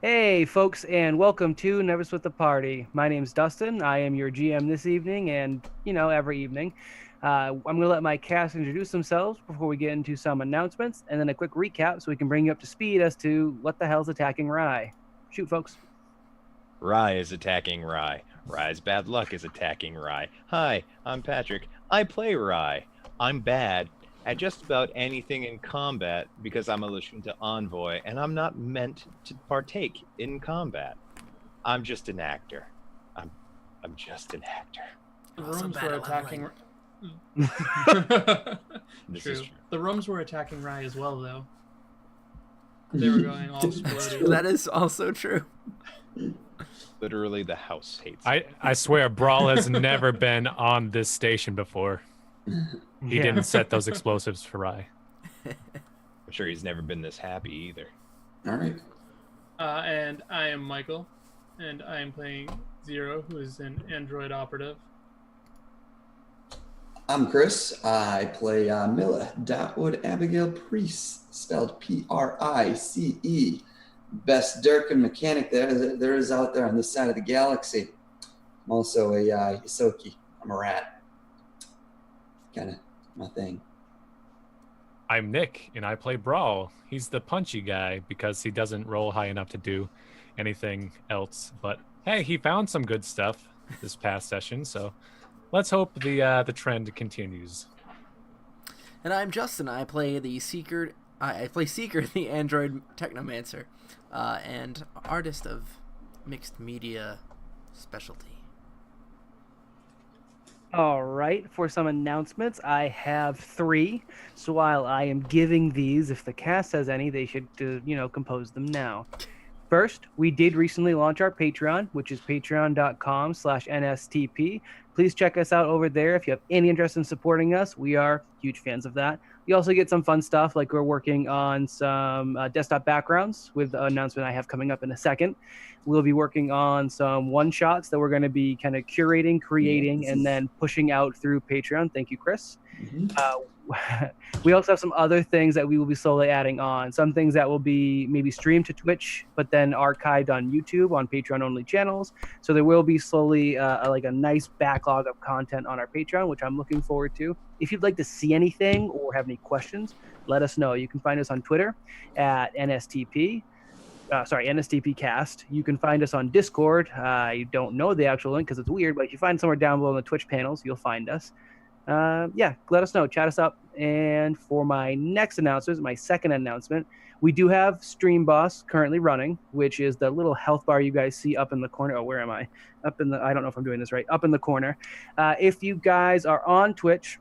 Hey, folks, and welcome to Never Split the Party. My name's Dustin. I am your GM this evening and, every evening. I'm going to let my cast introduce themselves before we get into some announcements and then a quick recap so we can bring you up to speed as to what the hell's attacking Rye. Shoot, folks. Rye is attacking Rye. Rye's bad luck is attacking Rye. Hi, I'm Patrick. I play Rye. I'm bad at just about anything in combat because I'm a Lashunta envoy and I'm not meant to partake in combat. I'm just an actor. I'm just an actor. The rooms were attacking. This is True. true. The rooms were attacking Rye as well, though. They were going all splody. That is also true. Literally, the house hates. I swear, Brawl has never been on this station before. He didn't set those explosives for Rye. I'm sure he's never been this happy either. All right. And I am Michael, and I am playing Zero, who is an android operative. I'm Chris. I play Milla Dotwood Abigail Priest, spelled Price. Best Durkin mechanic there is out there on this side of the galaxy. I'm also a Hisoki. I'm a rat. Kind of my thing. I'm Nick, and I play Brawl. He's the punchy guy because he doesn't roll high enough to do anything else. But hey, he found some good stuff this past session, so let's hope the trend continues. And I'm Justin. I play the Seeker. I play Seeker, the android technomancer, and artist of mixed media specialty. All right, for some announcements, I have 3. So while I am giving these, if the cast has any, they should, compose them now. First, we did recently launch our Patreon, which is patreon.com/NSTP. Please check us out over there if you have any interest in supporting us. We are huge fans of that. You also get some fun stuff, like we're working on some desktop backgrounds with the announcement I have coming up in a second. We'll be working on some one-shots that we're going to be kind of curating, creating, and then pushing out through Patreon. Thank you, Chris. We also have some other things that we will be slowly adding on. Some things that will be maybe streamed to Twitch, but then archived on YouTube on Patreon-only channels. So there will be slowly like a nice backlog of content on our Patreon, which I'm looking forward to. If you'd like to see anything or have any questions, let us know. You can find us on Twitter at NSTP. NSTP Cast. You can find us on Discord. I don't know the actual link because it's weird, but if you find somewhere down below in the Twitch panels, you'll find us. Let us know. Chat us up. And for my next announcement, my second announcement, we do have Stream Boss currently running, which is the little health bar you guys see up in the corner. Oh, where am I? I don't know if I'm doing this right. Up in the corner. If you guys are on Twitch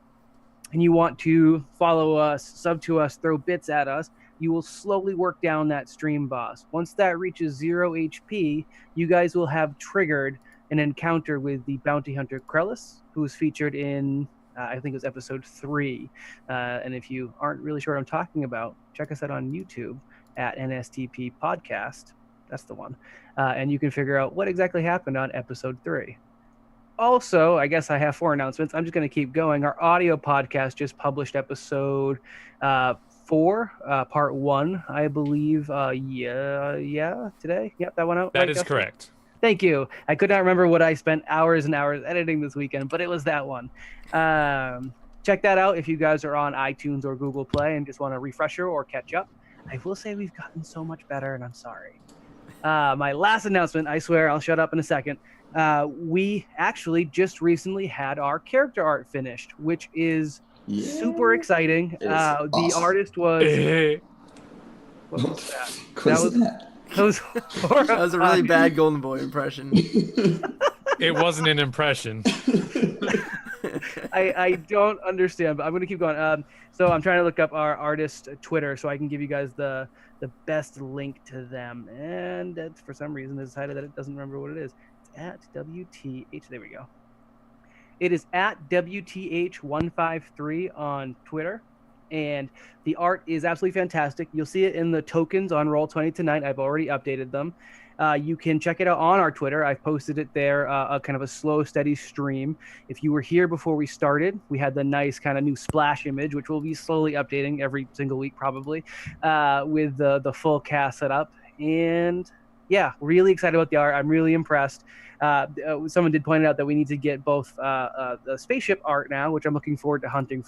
and you want to follow us, sub to us, throw bits at us, you will slowly work down that Stream Boss. Once that reaches 0 HP, you guys will have triggered an encounter with the bounty hunter Krellis, who was featured in, I think it was episode 3. And if you aren't really sure what I'm talking about, check us out on YouTube at NSTP Podcast. That's the one. And you can figure out what exactly happened on episode 3. Also, I guess I have 4 announcements. I'm just going to keep going. Our audio podcast just published episode 4, part 1, I believe. Today. Yep, that went out. That is correct. Thank you. I could not remember what I spent hours and hours editing this weekend, but it was that one. Check that out if you guys are on iTunes or Google Play and just want a refresher or catch up. I will say we've gotten so much better, and I'm sorry. My last announcement, I swear I'll shut up in a second. We actually just recently had our character art finished, which is super exciting. Awesome. The artist was... What was that? That was horrifying. That was a really bad Golden Boy impression. It wasn't an impression. I don't understand, but I'm going to keep going. So I'm trying to look up our artist Twitter so I can give you guys the best link to them. And for some reason, I decided that it doesn't remember what it is. It's at WTH. There we go. It is at WTH153 on Twitter. And the art is absolutely fantastic. You'll see it in the tokens on Roll20 tonight. I've already updated them. You can check it out on our Twitter. I've posted it there, a kind of a slow, steady stream. If you were here before we started, we had the nice kind of new splash image, which we'll be slowly updating every single week probably, with the full cast set up. And Yeah, really excited about the art. I'm really impressed. Someone did point out that we need to get both the spaceship art now, which I'm looking forward to hunting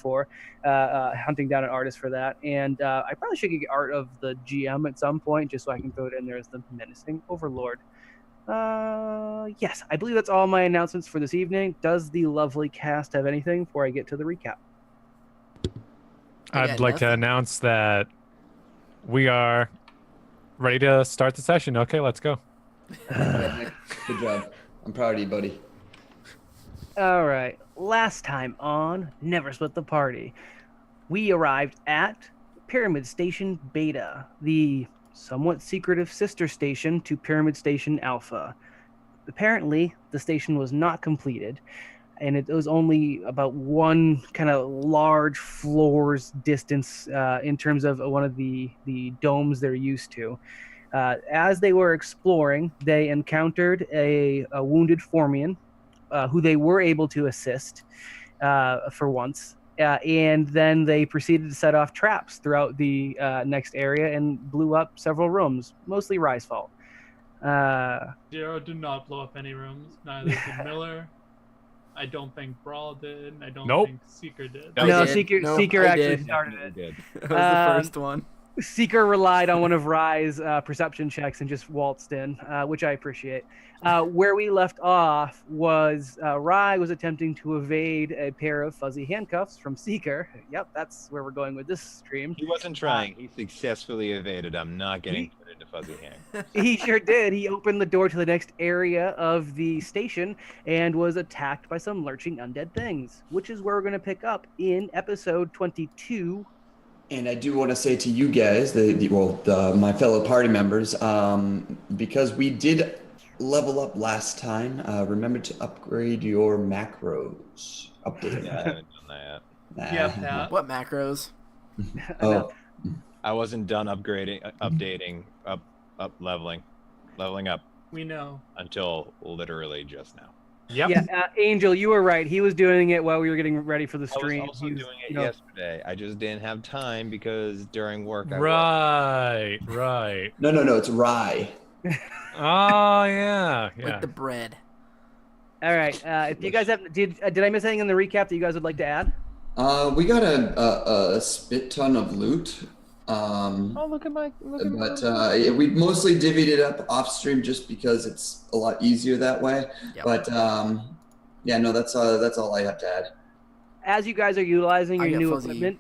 down an artist for that. And I probably should get art of the GM at some point, just so I can throw it in there as the menacing overlord. Yes, I believe that's all my announcements for this evening. Does the lovely cast have anything before I get to the recap? I'd like to announce that we are ready to start the session. Okay, let's go. Good job. I'm proud of you, buddy. All right. Last time on Never Split the Party, we arrived at Pyramid Station Beta, the somewhat secretive sister station to Pyramid Station Alpha. Apparently, the station was not completed, and it was only about one kind of large floor's distance in terms of one of the domes they're used to. As they were exploring, they encountered a wounded Formian, who they were able to assist for once. And then they proceeded to set off traps throughout the next area and blew up several rooms, mostly Rye's fault. Zero did not blow up any rooms. Neither did Miller. I don't think Brawl did. I don't think Seeker did. No, I did. Seeker I actually did. started it. That was the first one. Seeker relied on one of Rye's perception checks and just waltzed in, which I appreciate. Where we left off was Rye was attempting to evade a pair of fuzzy handcuffs from Seeker. Yep, that's where we're going with this stream. He wasn't trying. He successfully evaded. I'm not getting put into fuzzy hand. He sure did. He opened the door to the next area of the station and was attacked by some lurching undead things, which is where we're going to pick up in episode 22. And I do want to say to you guys, my fellow party members, because we did level up last time, remember to upgrade your macros. Update. Yeah, I haven't done that. Yeah, Pat. What macros? Oh, I wasn't done updating, leveling up We know. until literally just now. Yep. Yeah, Angel, you were right. He was doing it while we were getting ready for the I stream. was also He was, doing it yesterday. I just didn't have time because during work I worked. Right. no, it's rye. Oh yeah. Like the bread. All right. If you guys have, did I miss anything in the recap that you guys would like to add? We got a spit ton of loot. Look at my. We mostly divvied it up off stream just because it's a lot easier that way. Yep. But yeah, no, that's all I have to add. As you guys are utilizing I your got new fuzzy. equipment,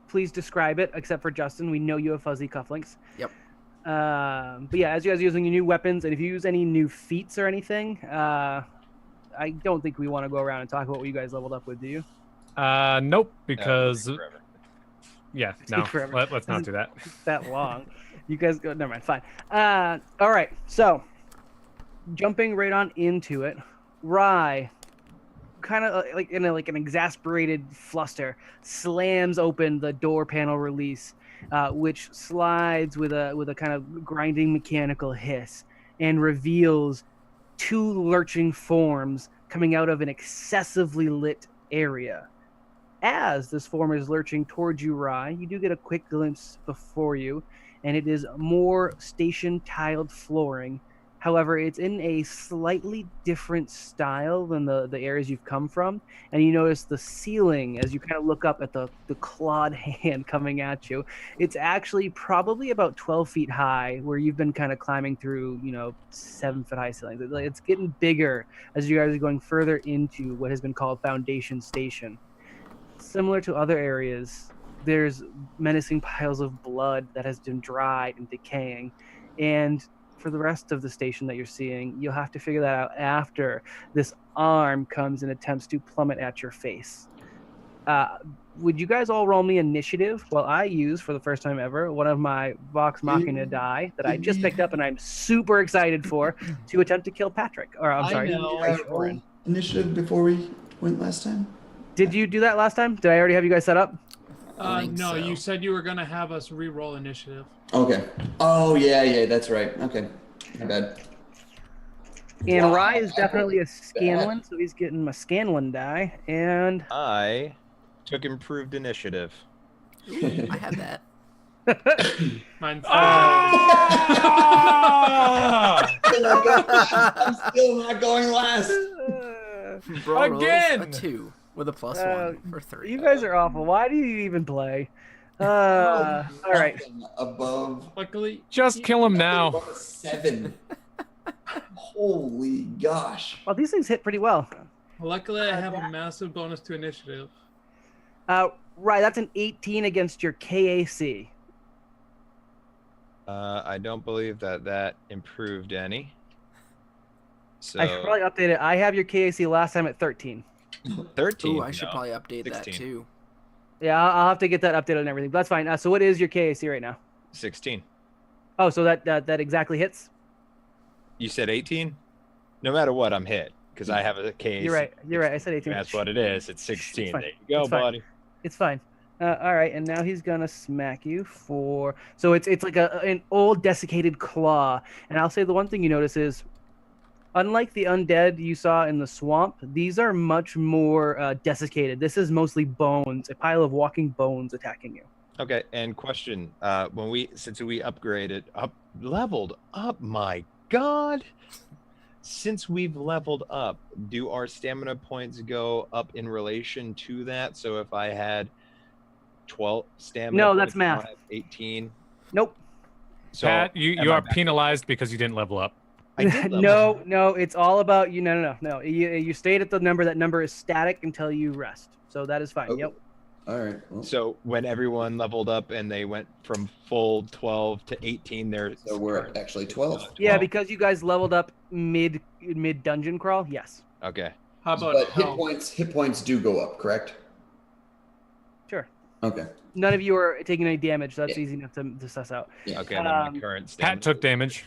please describe it. Except for Justin, we know you have fuzzy cufflinks. Yep. But yeah, as you guys are using your new weapons, and if you use any new feats or anything, I don't think we want to go around and talk about what you guys leveled up with, do you? Nope, because Forever. yeah, Take no. forever. Let's not do that. That long. You guys go. Never mind. Fine. All right. So, jumping right on into it, Rye, kind of like in an exasperated fluster, slams open the door panel release, which slides with a kind of grinding mechanical hiss, and reveals two lurching forms coming out of an excessively lit area. As this form is lurching towards you, Rye, you do get a quick glimpse before you, and it is more station tiled flooring. However, it's in a slightly different style than the areas you've come from, and you notice the ceiling as you kind of look up at the clawed hand coming at you. It's actually probably about 12 feet high, where you've been kind of climbing through, 7-foot high ceilings. It's getting bigger as you guys are going further into what has been called Foundation Station. Similar to other areas, there's menacing piles of blood that has been dried and decaying. And for the rest of the station that you're seeing, you'll have to figure that out after this arm comes and attempts to plummet at your face. Would you guys all roll me initiative while I use, for the first time ever, one of my Vox Machina die that I just picked up and I'm super excited for to attempt to kill Patrick. Or I'm sorry, Oren. Initiative before we went last time? Did you do that last time? Did I already have you guys set up? think No, so. you said you were gonna have us re-roll initiative. Okay. Oh, yeah, that's right. Okay. My bad. And Wow, Rye is I definitely a rolled Scanlan, so he's getting my Scanlan die. And I took improved initiative. I had that. Mine's I'm still not going last. Brawl rolls Again! a 2 with a +1 for 3. You guys are awful. Why do you even play? All right. Nothing above Luckily, Just kill him now. above a 7. Holy gosh. Well, these things hit pretty well. luckily, I have a massive bonus to initiative. Right, that's an 18 against your KAC. I don't believe that improved any. So I should probably update it. I have your KAC last time at 13. 13. Ooh, I should probably update 16. that too. Yeah, I'll have to get that updated and everything. But that's fine. So what is your KAC right now? 16. Oh, so that exactly hits? You said 18? No matter what, I'm hit because I have a case. You're right. You're right. I said 18. That's what it is. It's 16. fine. There you go, It's fine. buddy. It's fine. All right, and now he's gonna smack you for. So it's like an old desiccated claw. And I'll say the one thing you notice is, unlike the undead you saw in the swamp, these are much more desiccated. This is mostly bones, a pile of walking bones attacking you. Okay, and question: since we leveled up, my God, since we've leveled up, do our stamina points go up in relation to that? So if I had 12 stamina, No, points, that's math. I'll have 18. Nope. So Pat, you am are I back? penalized because you didn't level up. I did level No, it's all about you. No. You stayed at the number. That number is static until you rest. So that is fine. Oh. Yep. All right. Well, So when everyone leveled up and they went from full 12 to 18, they're so we're at actually 12. Yeah, 12. because you guys leveled up mid dungeon crawl. Yes. Okay. How about But hit health? points do go up, correct? Sure. Okay. None of you are taking any damage, so that's Yeah. easy enough to suss out. Okay. Then my Um, current stamina. Pat took damage.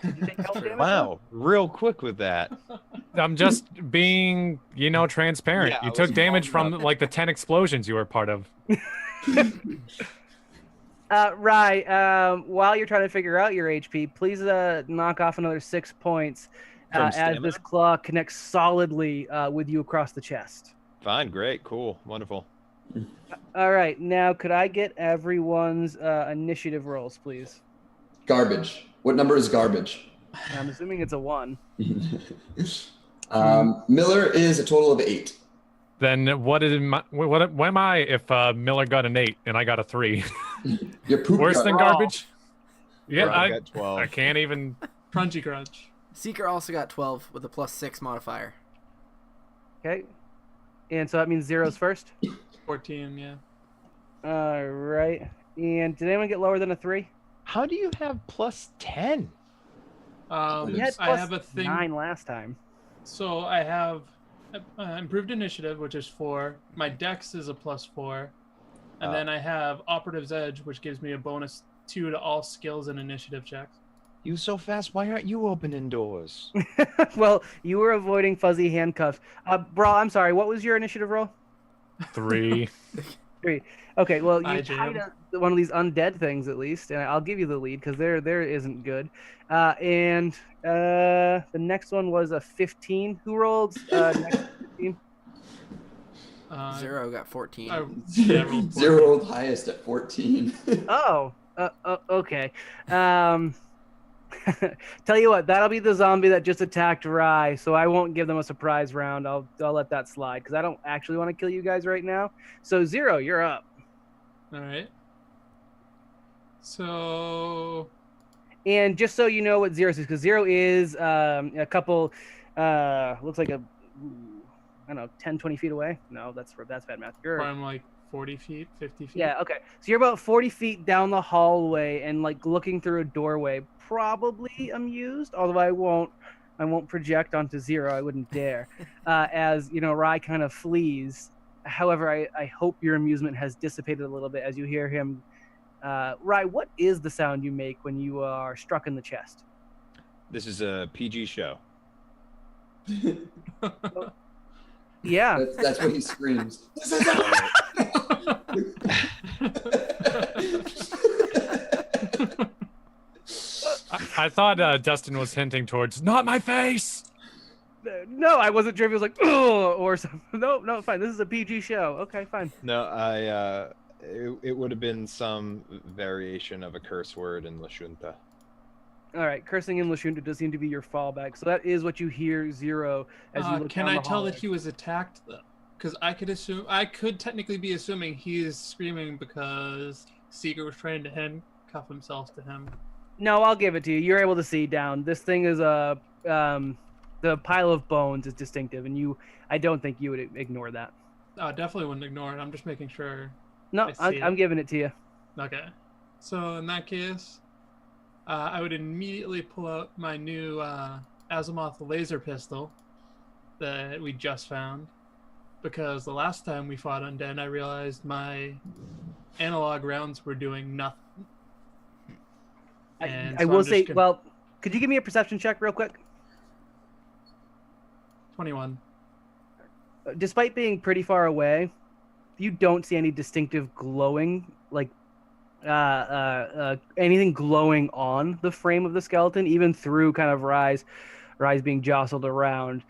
Did you take health damage? Wow, real quick with that. I'm just being, transparent. Yeah, I You was took damage following from like the 10 explosions you were part of. Right. While you're trying to figure out your HP, please knock off another 6 points From as stamina? this claw connects solidly with you across the chest. Fine, great, cool, wonderful. All right. Now, could I get everyone's initiative rolls, please? Garbage. What number is garbage? I'm assuming it's a 1. Miller is a total of 8. Then what am I if Miller got an 8 and I got a 3? Your poop Worse than garbage. garbage? Yeah, Right, I I got 12. can't even. Crunchy crunch. Seeker also got 12 with a +6 modifier. Okay. And so that means zeros first. 14, yeah. All right. And did anyone get lower than a 3? How do you have plus 10? We had I have a thing. 9 last time. So I have improved initiative, which is 4. My dex is a +4. And then I have operative's edge, which gives me a bonus 2 to all skills and initiative checks. You so fast, why aren't you opening doors? Well, you were avoiding fuzzy handcuffs. Bro, I'm sorry. What was your initiative roll? 3. 3. Okay, well, Hi, you Jam. tied one of these undead things at least, and I'll give you the lead because there isn't good. And the next one was a 15. Who rolled? Next 15? 0 got 14. Yeah, rolled 14. Zero rolled highest at 14. Oh, okay. Tell you what, that'll be the zombie that just attacked Rye, so I won't give them a surprise round. I'll let that slide because I don't actually want to kill you guys right now. So 0, you're up. All right. So And just so you know what 0 is, because 0 is a couple, looks like I don't know, 10, 20 feet away. No, that's bad math. You're I'm like 40 feet, 50 feet. Yeah, okay. So you're about 40 feet down the hallway and like looking through a doorway, probably amused, although I won't project onto 0. I wouldn't dare. As Rye kind of flees. However, I hope your amusement has dissipated a little bit as you hear him. Rye, what is the sound you make when you are struck in the chest? This is a PG show. Yeah. That's what he screams. I thought Dustin was hinting towards not my face. No, I wasn't sure if he was like, oh, or something. No, fine. This is a PG show. Okay, fine. No, it would have been some variation of a curse word in La Junta. All right, cursing and Lashunta does seem to be your fallback. So that is what you hear, Zero, as you look Can down I the tell hallway. that he was attacked though? Because I could technically be assuming he is screaming because Seeker was trying to handcuff himself to him. No, I'll give it to you. You're able to see down. This thing is the pile of bones is distinctive, and I don't think you would ignore that. Definitely wouldn't ignore it. I'm just making sure. No, I see I'm it. giving it to you. Okay. So in that case, I would immediately pull out my new Azimuth laser pistol that we just found. Because the last time we fought Undead, I realized my analog rounds were doing nothing. I will say, well, could you give me a perception check real quick? 21. Despite being pretty far away, you don't see any distinctive glowing, like anything glowing on the frame of the skeleton, even through kind of Rise being jostled around.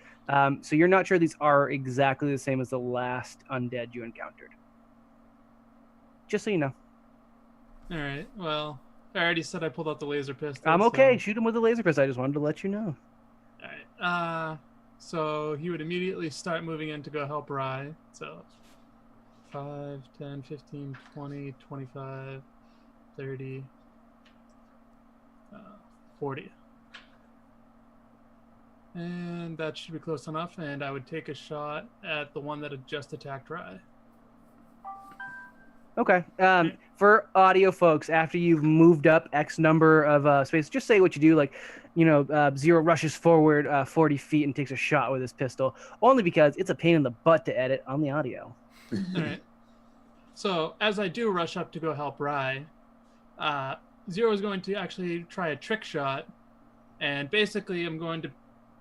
So you're not sure these are exactly the same as the last undead you encountered. Just so you know. All right. Well, I already said I pulled out the laser pistol. I'm okay. So... Shoot him with a laser pistol. I just wanted to let you know. All right. So he would immediately start moving in to go help Rye. So 5, 10, 15, 20, 25, 30, 40. And that should be close enough. And I would take a shot at the one that had just attacked Rye. Okay. For audio folks, after you've moved up X number of space, just say what you do. Like, Zero rushes forward 40 feet and takes a shot with his pistol, only because it's a pain in the butt to edit on the audio. All right. So as I do rush up to go help Rye, Zero is going to actually try a trick shot, and basically I'm going to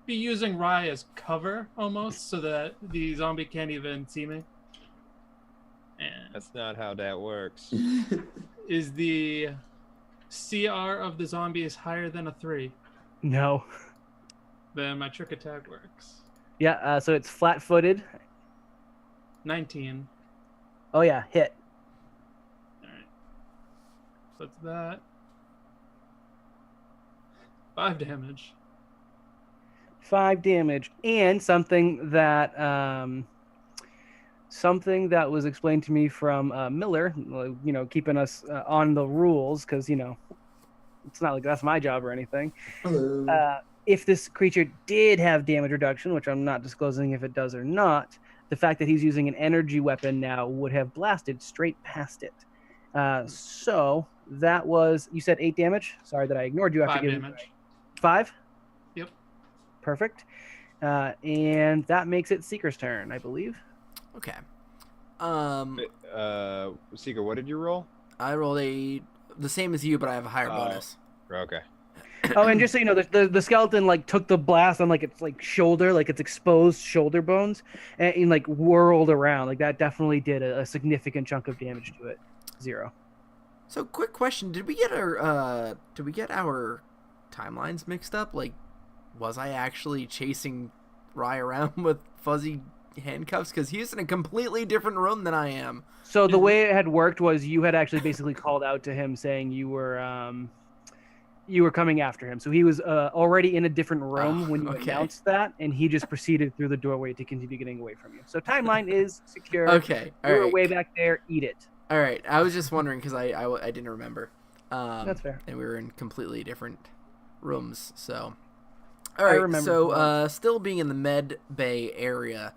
be using Rye as cover almost, so that the zombie can't even see me. And That's not how that works. is the CR of the zombie is higher than a 3? No. Then my trick attack works. Yeah. So it's flat-footed. 19. Oh yeah, hit. All right. So it's that. 5 damage. 5 damage, and something that was explained to me from Miller, keeping us on the rules, because it's not like that's my job or anything. Hello. If this creature did have damage reduction, which I'm not disclosing if it does or not, the fact that he's using an energy weapon now would have blasted straight past it. So that was, you said 8 damage? Sorry that I ignored you after 5 giving damage. 5? Yep. Perfect. And that makes it Seeker's turn, I believe. Okay. Seeker, what did you roll? I rolled the same as you, but I have a higher bonus. Okay. Oh, and just so you know, the skeleton took the blast on its shoulder, its exposed shoulder bones, and whirled around. That definitely did a significant chunk of damage to it. 0. So, quick question: did we get our timelines mixed up? Was I actually chasing Rye around with fuzzy handcuffs? Because he's in a completely different room than I am. So the way it had worked was you had actually basically called out to him saying you were coming after him. So he was already in a different room when you announced that, and he just proceeded through the doorway to continue getting away from you. So timeline is secure. Okay, all You're right. way back there. Eat it. All right, I was just wondering because I didn't remember. That's fair. And we were in completely different rooms, so. All right, so still being in the med bay area,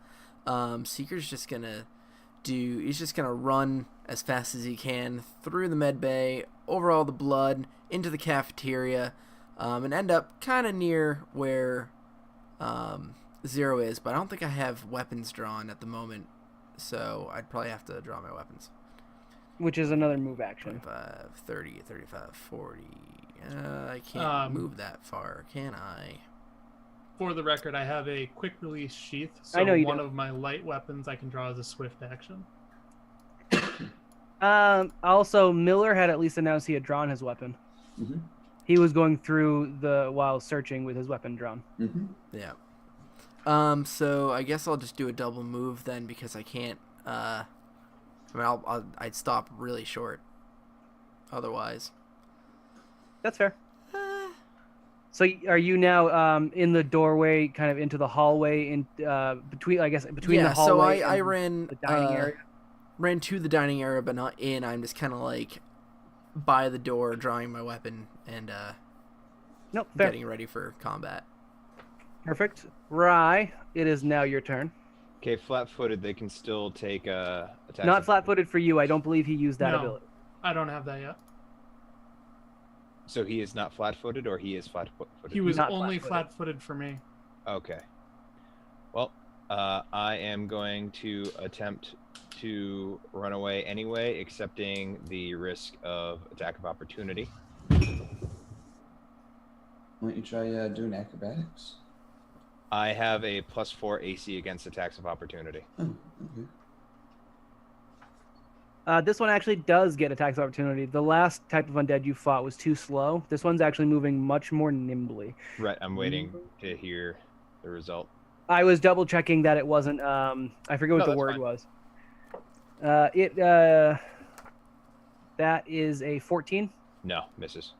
Seeker's just gonna he's just gonna run as fast as he can through the med bay, over all the blood, into the cafeteria, and end up kind of near where Zero is, but I don't think I have weapons drawn at the moment, so I'd probably have to draw my weapons. Which is another move action. 25, 30, 35, 40. I can't move that far, can I? For the record, I have a quick release sheath, so I know you one do. of my light weapons I can draw as a swift action. Also, Miller had at least announced he had drawn his weapon. Mm-hmm. He was going through while searching with his weapon drawn. Mm-hmm. Yeah. So I guess I'll just do a double move then because I can't. I'd stop really short. Otherwise. That's fair. So are you now in the doorway, kind of into the hallway, in between? I guess between the hallway. So I and ran the dining area. Ran to the dining area, but not in. I'm just kind of like by the door, drawing my weapon and Nope, fair. getting ready for combat. Perfect. Rye, it is now your turn. Okay, flat-footed, they can still take attacks. Not flat-footed for you. I don't believe he used that ability. I don't have that yet. So he is not flat-footed, or he is flat-footed? He was Not only flat-footed. flat-footed for me. Okay. Well, I am going to attempt to run away anyway, accepting the risk of attack of opportunity. Why don't you try doing acrobatics? I have a +4 AC against attacks of opportunity. Oh, This one actually does get attacks of opportunity. The last type of undead you fought was too slow. This one's actually moving much more nimbly. Right, I'm waiting to hear the result. I was double checking that it wasn't. I forget what the word was. That is a 14. No, misses.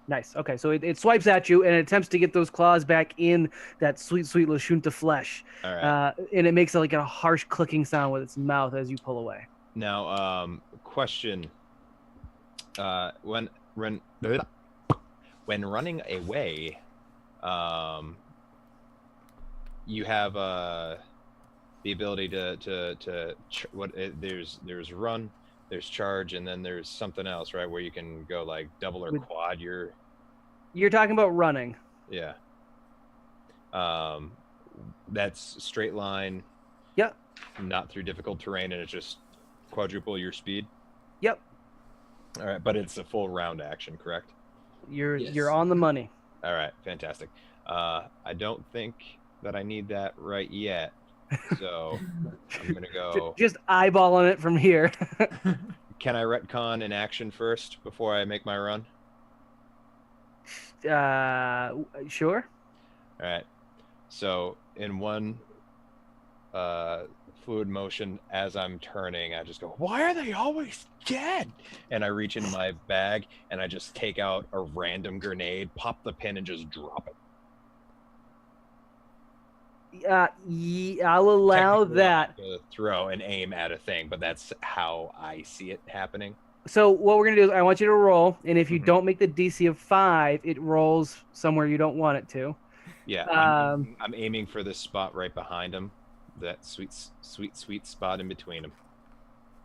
Nice. Okay, so it swipes at you and it attempts to get those claws back in that sweet, sweet Lashunta flesh. All right. And it makes like a harsh clicking sound with its mouth as you pull away. Now, question. When running away, you have the ability there's run, there's charge, and then there's something else, right, where you can go like double or quad. You're talking about running. Yeah. That's straight line. Yep. Not through difficult terrain, and it's just quadruple your speed. Yep. All right, but it's a full round action, correct? You're on the money. All right, fantastic. I don't think that I need that right yet, so I'm gonna go. Just eyeballing it from here. Can I retcon an action first before I make my run? Sure. All right. So in one fluid motion, as I'm turning, I just go, "Why are they always dead?" And I reach into my bag and I just take out a random grenade, pop the pin, and just drop it. I'll allow that. Throw and aim at a thing, but that's how I see it happening. So what we're gonna do is I want you to roll, and if you don't make the DC of 5, it rolls somewhere you don't want it to. Yeah, I'm aiming for this spot right behind him, that sweet spot in between them.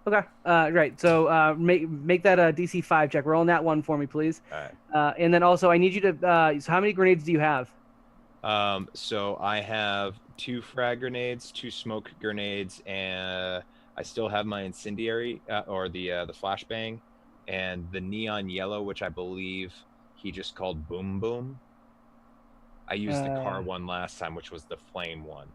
Okay. Right. So make that a DC 5 check. Roll on that one for me, please. All right. And then also I need you to. So how many grenades do you have? So I have 2 frag grenades, 2 smoke grenades, and I still have my incendiary or the flashbang, and the neon yellow, which I believe he just called boom boom. I used the car one last time, which was the flame one.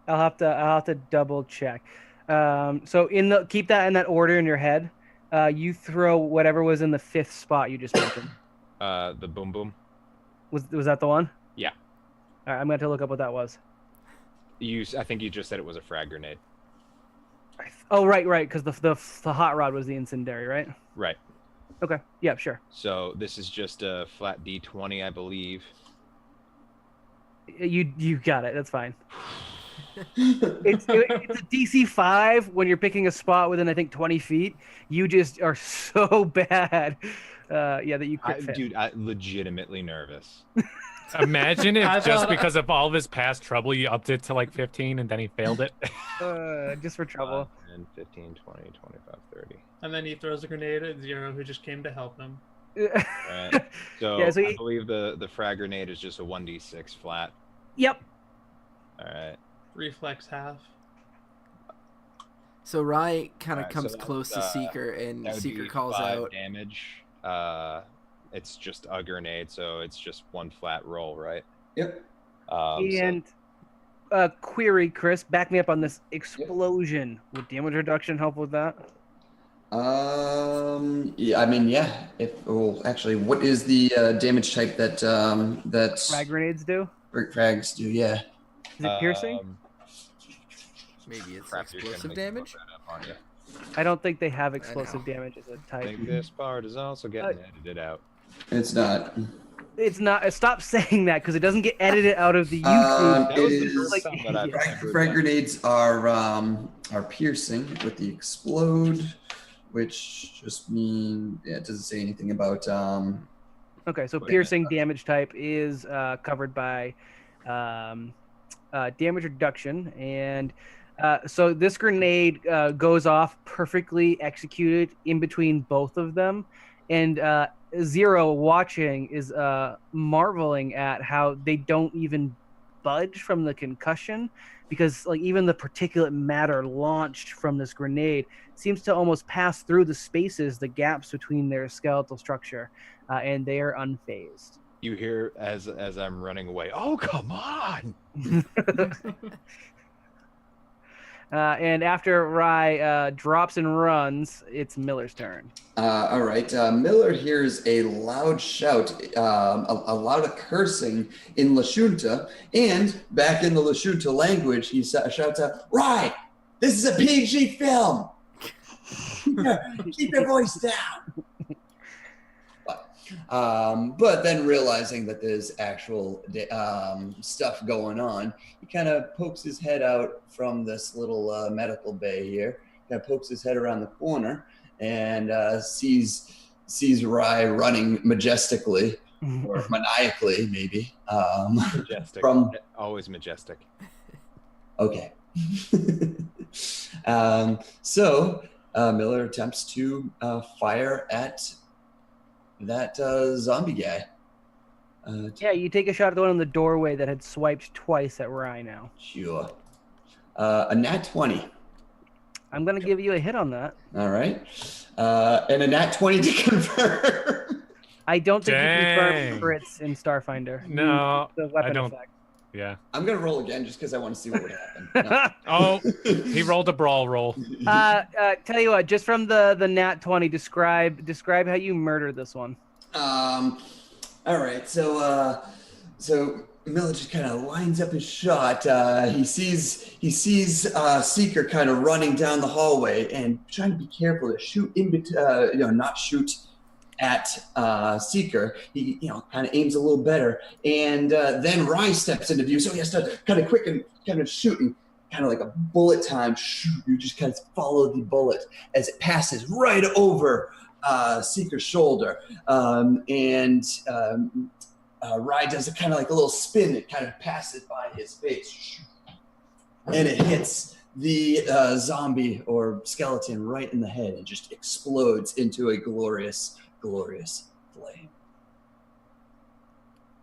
I'll have to double check. So keep that in that order in your head. You throw whatever was in the 5th spot you just mentioned. The boom boom. Was that the one? Yeah. All right, I'm going to look up what that was. I think you just said it was a frag grenade. Oh, right, because the hot rod was the incendiary, right? Right. Okay. Yeah, sure. So this is just a flat D20, I believe. You got it. That's fine. It's a DC 5 when you're picking a spot within, I think, 20 feet. You just are so bad. That you could fit. Dude, I'm legitimately nervous. Imagine if just because of all of his past trouble, you upped it to like 15 and then he failed it. Just for trouble. 10, 15, 20, 25, 30. And then he throws a grenade at Zero, who just came to help him. Right. So, Yeah, so I believe the frag grenade is just a 1d6 flat. Yep. All right. Reflex half. So Rye kind of Alright, comes so close to Seeker, and that would Seeker be calls 5 out damage. It's just a grenade, so it's just one flat roll, right? Yep. Query, Chris, back me up on this explosion. Would damage reduction help with that? Yeah, I mean, yeah. Actually, what is the damage type that Frag grenades do? Frags do? Yeah. Is it piercing? maybe it's Crap, you're gonna explosive make me damage. look that up, aren't you? I don't think they have explosive damage as a I type. think this part is also getting edited out. It's not. It's not. Stop saying that because it doesn't get edited out of the YouTube. That was the first time that I've ever Frag done. grenades are piercing with the explode, which just mean it doesn't say anything about. Okay, so piercing damage type is covered by damage reduction, and so this grenade goes off perfectly executed in between both of them, and Zero watching is marveling at how they don't even budge from the concussion, because like even the particulate matter launched from this grenade seems to almost pass through the spaces, the gaps between their skeletal structure, and they are unfazed. You hear as I'm running away, oh, come on! And after Rye drops and runs, it's Miller's turn. All right. Miller hears a loud shout, a lot of cursing in Lashunta, and back in the Lashunta language, he shouts out, "Rye, this is a PG film. Keep your voice down." But then realizing that there's actual stuff going on, he kind of pokes his head out from this little medical bay here, kind of pokes his head around the corner, and sees Rye running majestically, or maniacally, maybe. Majestic. Always majestic. Okay. So Miller attempts to fire at that zombie guy. Yeah, you take a shot at the one in the doorway that had swiped twice at Rye now. Sure. A nat 20. I'm going to give you a hit on that. All right. And a nat 20 to confirm. I don't think you confirm crits in Starfinder. No, the weapon I don't. Effect. Yeah. I'm going to roll again just because I want to see what would happen. Oh, he rolled a brawl roll. Tell you what, just from the nat 20, describe how you murdered this one. All right. So Miller just kind of lines up his shot. He sees Seeker kind of running down the hallway and trying to be careful to shoot in between, not shoot at Seeker. He kind of aims a little better, and then Rye steps into view, so he has to kind of quick and kind of shooting, kind of like a bullet time. You just kind of follow the bullet as it passes right over Seeker's shoulder, and Rye does a kind of like a little spin that kind of passes by his face, and it hits the zombie or skeleton right in the head and just explodes into a glorious flame.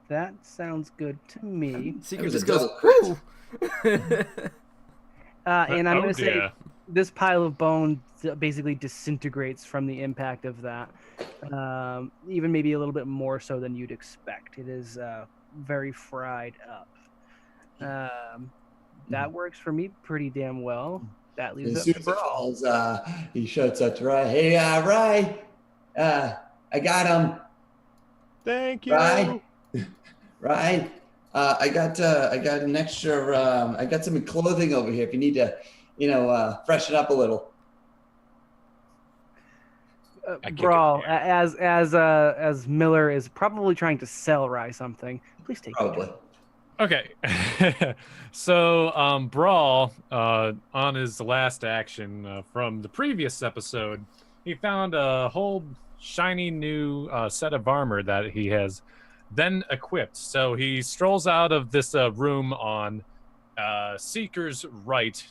That sounds good to me. Seeker just goes, whoo! And I'm going to say this pile of bone basically disintegrates from the impact of that. Even maybe a little bit more so than you'd expect. It is very fried up. That works for me pretty damn well. That leaves as up soon to as it Brawl. falls, he shouts out to Rye, "Hey, Rye, I got him. Thank you. Rye, I got an extra. I got some clothing over here if you need to, freshen up a little." Brawl, as Miller is probably trying to sell Rye something. Please take Probably. it. Okay. So Brawl, on his last action from the previous episode, he found a whole shiny new set of armor that he has then equipped. So he strolls out of this room on Seeker's right,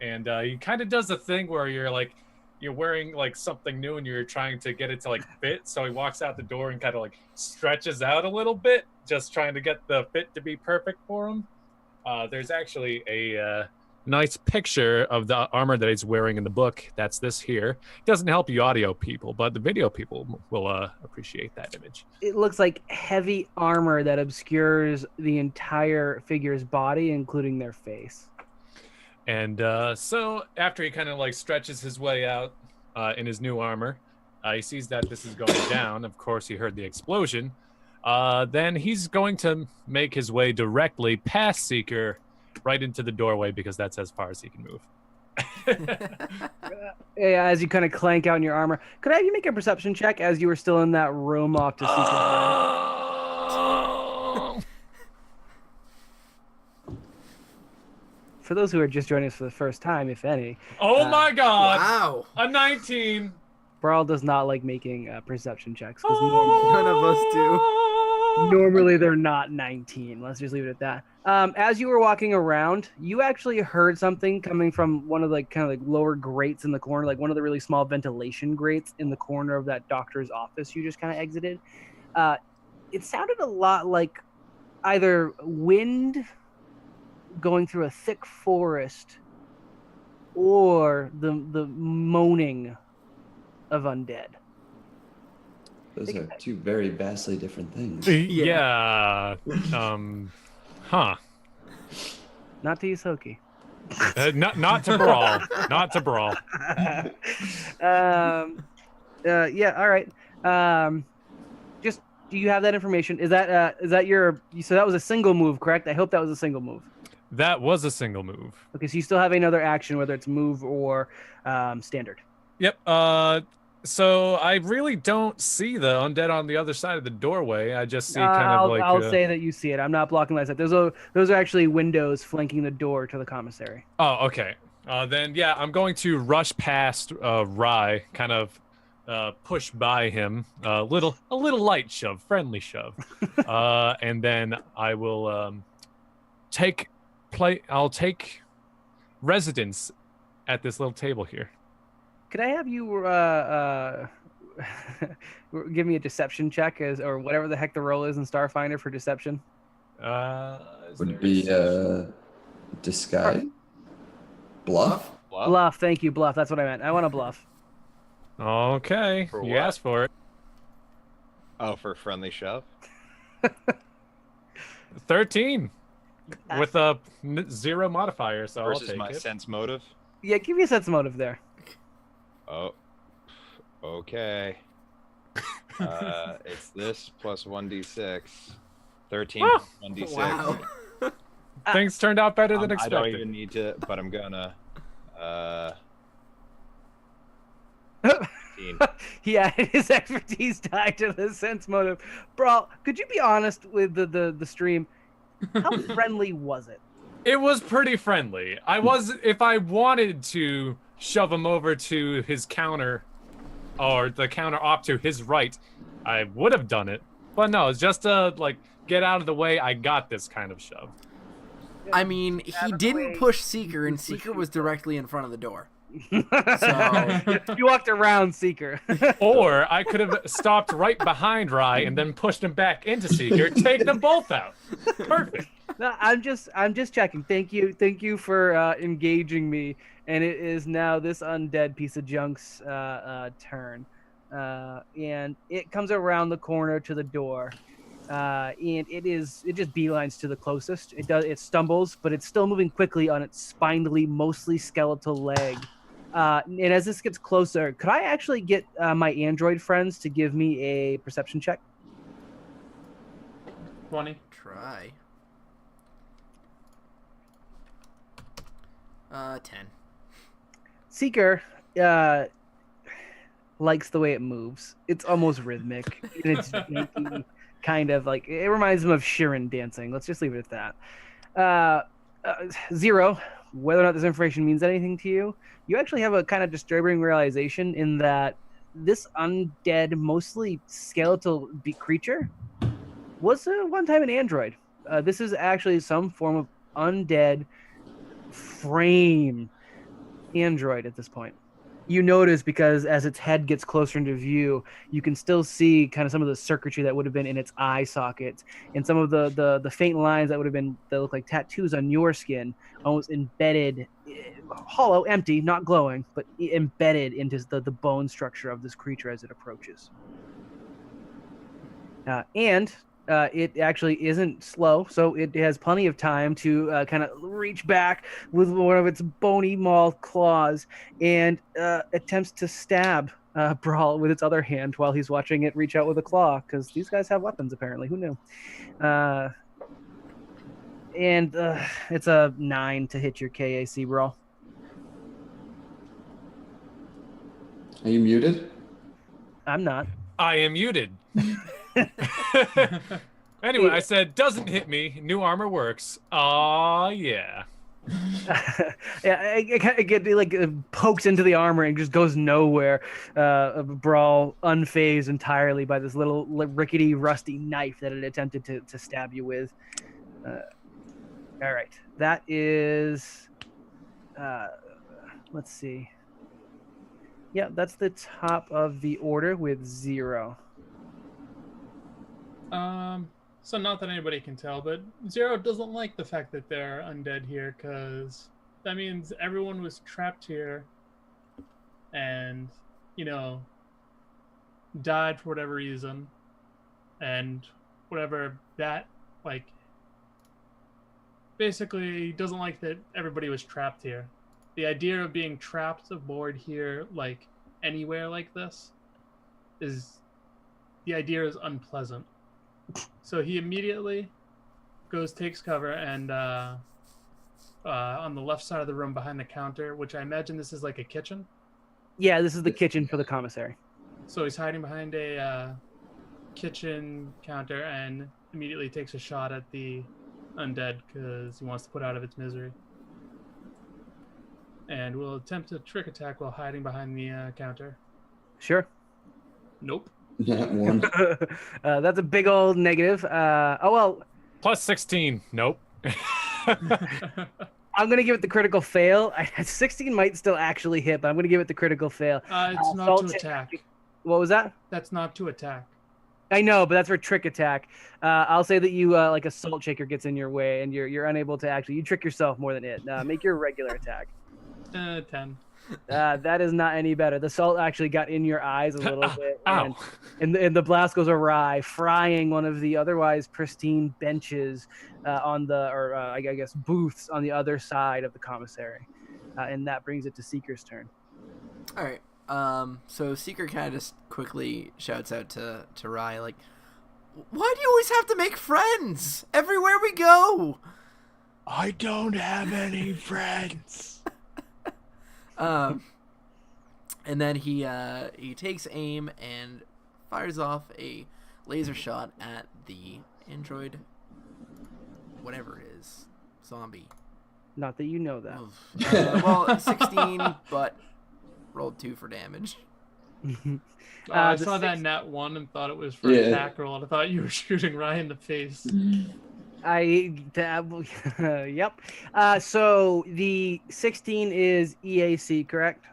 and he kind of does the thing where you're wearing like something new and you're trying to get it to like fit. So he walks out the door and kind of like stretches out a little bit, just trying to get the fit to be perfect for him. There's actually a nice picture of the armor that he's wearing in the book. That's this here. It doesn't help you audio people, but the video people will appreciate that image. It looks like heavy armor that obscures the entire figure's body, including their face. And so after he kind of like stretches his way out in his new armor, he sees that this is going down. Of course, he heard the explosion. Then he's going to make his way directly past Seeker right into the doorway because that's as far as he can move. Yeah, as you kind of clank out in your armor. Could I have you make a perception check as you were still in that room off to Seeker's right? for those who are just joining us for the first time, if any. Oh my God! Wow. A 19. Brawl does not like making perception checks because None of us do. normally they're not 19. Let's just leave it at that. As you were walking around, you actually heard something coming from one of the kind of like lower grates in the corner, like one of the really small ventilation grates in the corner of that doctor's office you just kind of exited. It sounded a lot like either wind going through a thick forest or the moaning of undead. Those are two very vastly different things. Yeah. Huh. Not to use Hoki. Not to brawl. Not to brawl. Yeah. All right. Just do you have that information? Is that your? So that was a single move, correct? I hope that was a single move. That was a single move. Okay, so you still have another action, whether it's move or standard. Yep. So I really don't see the undead on the other side of the doorway. I just see I'll say that you see it. I'm not blocking that side. Those are actually windows flanking the door to the commissary. Oh, okay. Then yeah, I'm going to rush past Rye, kind of push by him, a little light shove, friendly shove, and then I will I'll take residence at this little table here. Could I have you give me a deception check or whatever the heck the roll is in Starfinder for deception? Would be disguise? Bluff? Bluff, thank you, bluff. That's what I meant. I want to bluff. Okay, you asked for it. Oh, for a friendly shove? 13 with a 0 modifier, so versus I'll take my it. sense motive? Yeah, give me a sense motive there. Oh, okay. It's this plus 1d6. 13 plus 1d6. Wow. Things turned out better than I expected. don't even need to, but I'm gonna. 15. He added his expertise die to the sense motive. Bro, could you be honest with the stream? How friendly was it? It was pretty friendly. If I wanted to shove him over to his counter, or the counter op to his right, I would have done it. But no, it's just get out of the way. I got this kind of shove. I mean, he didn't push Seeker, and Seeker was directly in front of the door. So you walked around Seeker. Or I could have stopped right behind Rye and then pushed him back into Seeker, take them both out. Perfect. No, I'm just checking. Thank you for engaging me. And it is now this undead piece of junk's turn, and it comes around the corner to the door, and it just beelines to the closest. It stumbles, but it's still moving quickly on its spindly, mostly skeletal leg. And as this gets closer, could I actually get my android friends to give me a perception check? 20. try. 10. Seeker likes the way it moves. It's almost rhythmic. And it's janky, kind of like it reminds him of Sheeran dancing. Let's just leave it at that. 0. Whether or not this information means anything to you, you actually have a kind of disturbing realization in that this undead, mostly skeletal creature was one time an android. This is actually some form of undead frame android at this point. You notice because as its head gets closer into view, you can still see kind of some of the circuitry that would have been in its eye sockets and some of the faint lines that look like tattoos on your skin, almost embedded, hollow, empty, not glowing, but embedded into the bone structure of this creature as it approaches. It actually isn't slow, so it has plenty of time to kind of reach back with one of its bony mauled claws and attempts to stab Brawl with its other hand while he's watching it reach out with a claw, because these guys have weapons apparently. Who knew? And it's a 9 to hit your KAC, Brawl. Are you muted? I'm not. I am muted. Anyway, I said, doesn't hit me. New armor works. Aw, yeah. Yeah, it pokes into the armor and just goes nowhere. Brawl unfazed entirely by this little rickety, rusty knife that it attempted to stab you with. All right, that is. Let's see. Yeah, that's the top of the order with 0. So not that anybody can tell, but Zero doesn't like the fact that there are undead here, because that means everyone was trapped here and, died for whatever reason. And whatever that, basically doesn't like that everybody was trapped here. The idea of being trapped aboard here, anywhere like this, the idea is unpleasant. So he immediately takes cover, and on the left side of the room behind the counter, which I imagine this is like a kitchen. Yeah, this is the kitchen for the commissary. So he's hiding behind a kitchen counter and immediately takes a shot at the undead because he wants to put out of its misery. And will attempt a trick attack while hiding behind the counter. Sure. Nope. That one. That's a big old negative. Plus 16. Nope. I'm going to give it the critical fail. 16 might still actually hit, but I'm going to give it the critical fail. It's not to attack. What was that? That's not to attack. I know, but that's for trick attack. I'll say that you, like a salt shaker gets in your way, and you're unable to actually, you trick yourself more than it. Make your regular attack. 10. That is not any better. The salt actually got in your eyes a little bit, Ow. and the blast goes awry, frying one of the otherwise pristine benches I guess booths on the other side of the commissary, and that brings it to Seeker's turn. All right. So Seeker kind of just quickly shouts out to Rai, like, "Why do you always have to make friends everywhere we go?" I don't have any friends. And then he takes aim and fires off a laser shot at the android, whatever it is, zombie. Not that you know that. Well, 16, but rolled 2 for damage. I saw that nat 1 and thought it was for attack roll, and I thought you were shooting Ryan in the face. Yep. So the 16 is EAC, correct?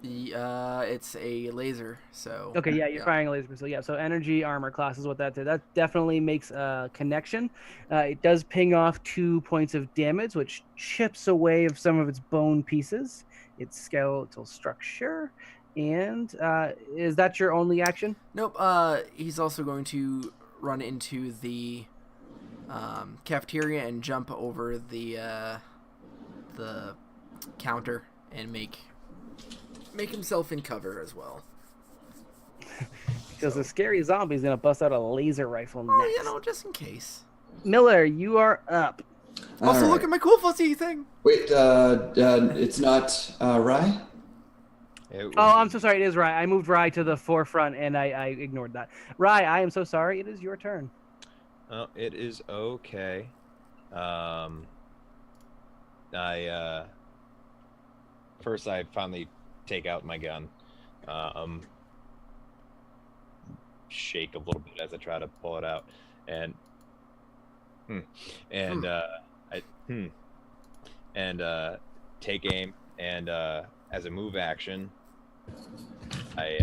It's a laser, so... Okay, yeah, you're firing a laser missile. Yeah, so energy armor class is what that did. That definitely makes a connection. It does ping off 2 points of damage, which chips away of some of its bone pieces, its skeletal structure. And is that your only action? Nope. He's also going to run into the cafeteria and jump over the counter and make himself in cover as well. Because the scary zombie's gonna bust out a laser rifle next. Just in case. Miller, you are up. Also, look at my cool fuzzy thing. Wait, it's not Rai? I'm so sorry. It is Rai. I moved Rai to the forefront, and I ignored that. Rai, I am so sorry. It is your turn. Oh, it is okay. First I finally take out my gun. Shake a little bit as I try to pull it out, and take aim, and as a move action, I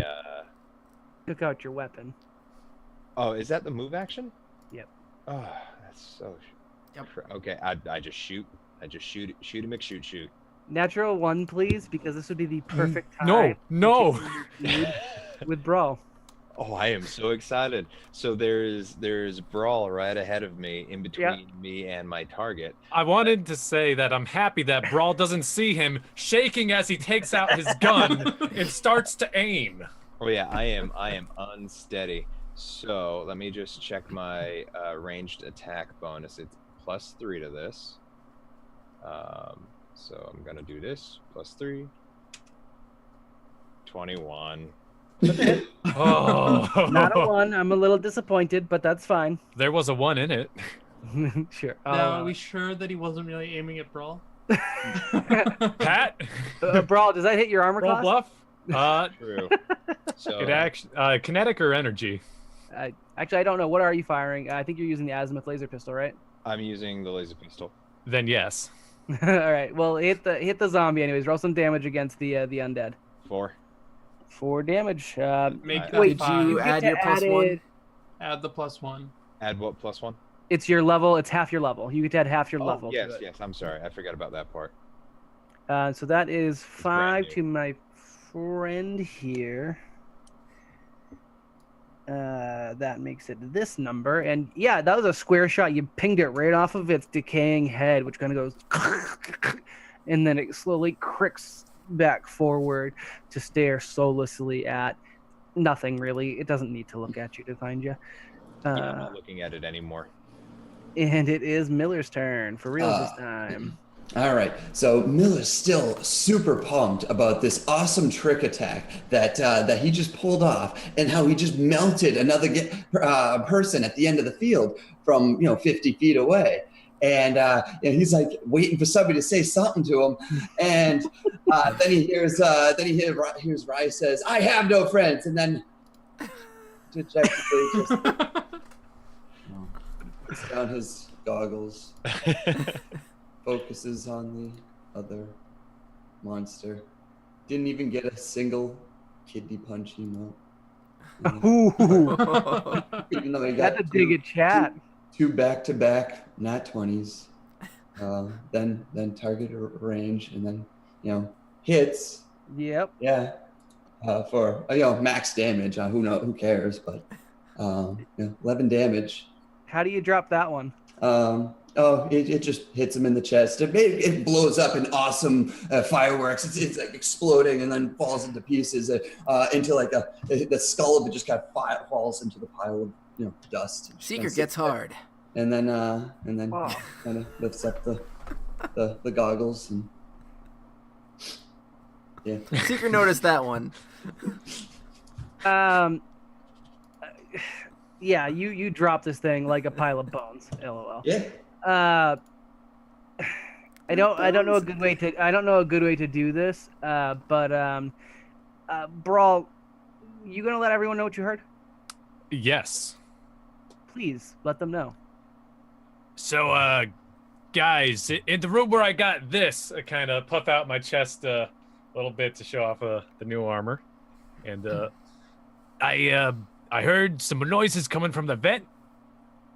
took out your weapon. Oh, is that the move action? Yep. Oh, that's so. Yep. Okay, I just shoot. I just shoot him, shoot. Natural 1, please, because this would be the perfect time. No. With Brawl. Oh, I am so excited. So there's Brawl right ahead of me, in between me and my target. I wanted to say that I'm happy that Brawl doesn't see him shaking as he takes out his gun and starts to aim. Oh yeah, I am unsteady. So let me just check my ranged attack bonus. It's +3 to this. So I'm gonna do this +3. 21. Oh, Not a 1. I'm a little disappointed, but that's fine. There was a 1 in it. Sure. Now, are we sure that he wasn't really aiming at Brawl? Pat? Brawl, does that hit your armor Roll class? bluff? True. So It actually, kinetic or energy? Actually, I don't know. What are you firing? I think you're using the azimuth laser pistol, right? I'm using the laser pistol. Then yes. All right. Well, hit the zombie anyways. Roll some damage against the undead. 4. 4 damage. Make that wait, Did you five. add your +1? Add the +1. Add what +1? It's your level. It's half your level. You get to add half your level. Yes, to it. yes. I'm sorry. I forgot about that part. So that is 5 new. to my friend here. That makes it this number. And yeah, that was a square shot. You pinged it right off of its decaying head, which kind of goes, and then it slowly cricks back forward to stare soullessly at nothing really. It doesn't need to look at you to find you. Yeah, I'm not looking at it anymore. And it is Miller's turn for real this time. All right, so Miller's still super pumped about this awesome trick attack that he just pulled off, and how he just melted another person at the end of the field from 50 feet away, and he's like waiting for somebody to say something to him, and then he hears Rye says, "I have no friends," and then dejectedly just puts down his goggles. Focuses on the other monster. Didn't even get a single kidney punch emote. Ooh, Even though he got that's a dig at chat. two back-to-back nat 20s. Then target range, and then hits. Yep. Yeah. For max damage. Who cares? But 11 damage. How do you drop that one? It just hits him in the chest. It blows up in awesome fireworks. It's like exploding and then falls into pieces into like the skull of it just kind of falls into the pile of dust. Seeker gets hard. And then kind of lifts up the goggles and yeah. Seeker noticed that one. Yeah, you drop this thing like a pile of bones. LOL. Yeah. I don't know a good way to do this. But Brawl, you gonna let everyone know what you heard? Yes. Please let them know. So, guys, in the room where I got this, I kind of puff out my chest a little bit to show off the new armor, and I heard some noises coming from the vent.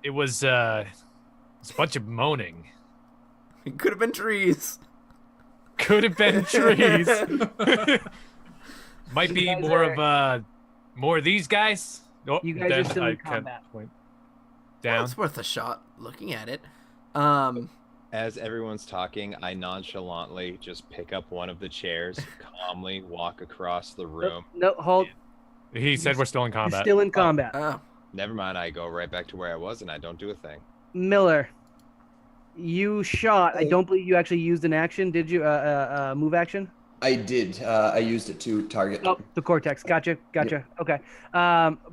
It was it's a bunch of moaning. It could have been trees. Could have been trees. Might be more of these guys. Oh, You guys are still in combat. Point down. Well, it's worth a shot looking at it. As everyone's talking, I nonchalantly just pick up one of the chairs, calmly walk across the room. No, hold. He said we're still in You're combat. still in combat. Oh. Never mind, I go right back to where I was and I don't do a thing. Miller, you shot. I don't believe you actually used an action. Did you? Move action? I did. I used it to target. Oh, the cortex. Gotcha. Okay.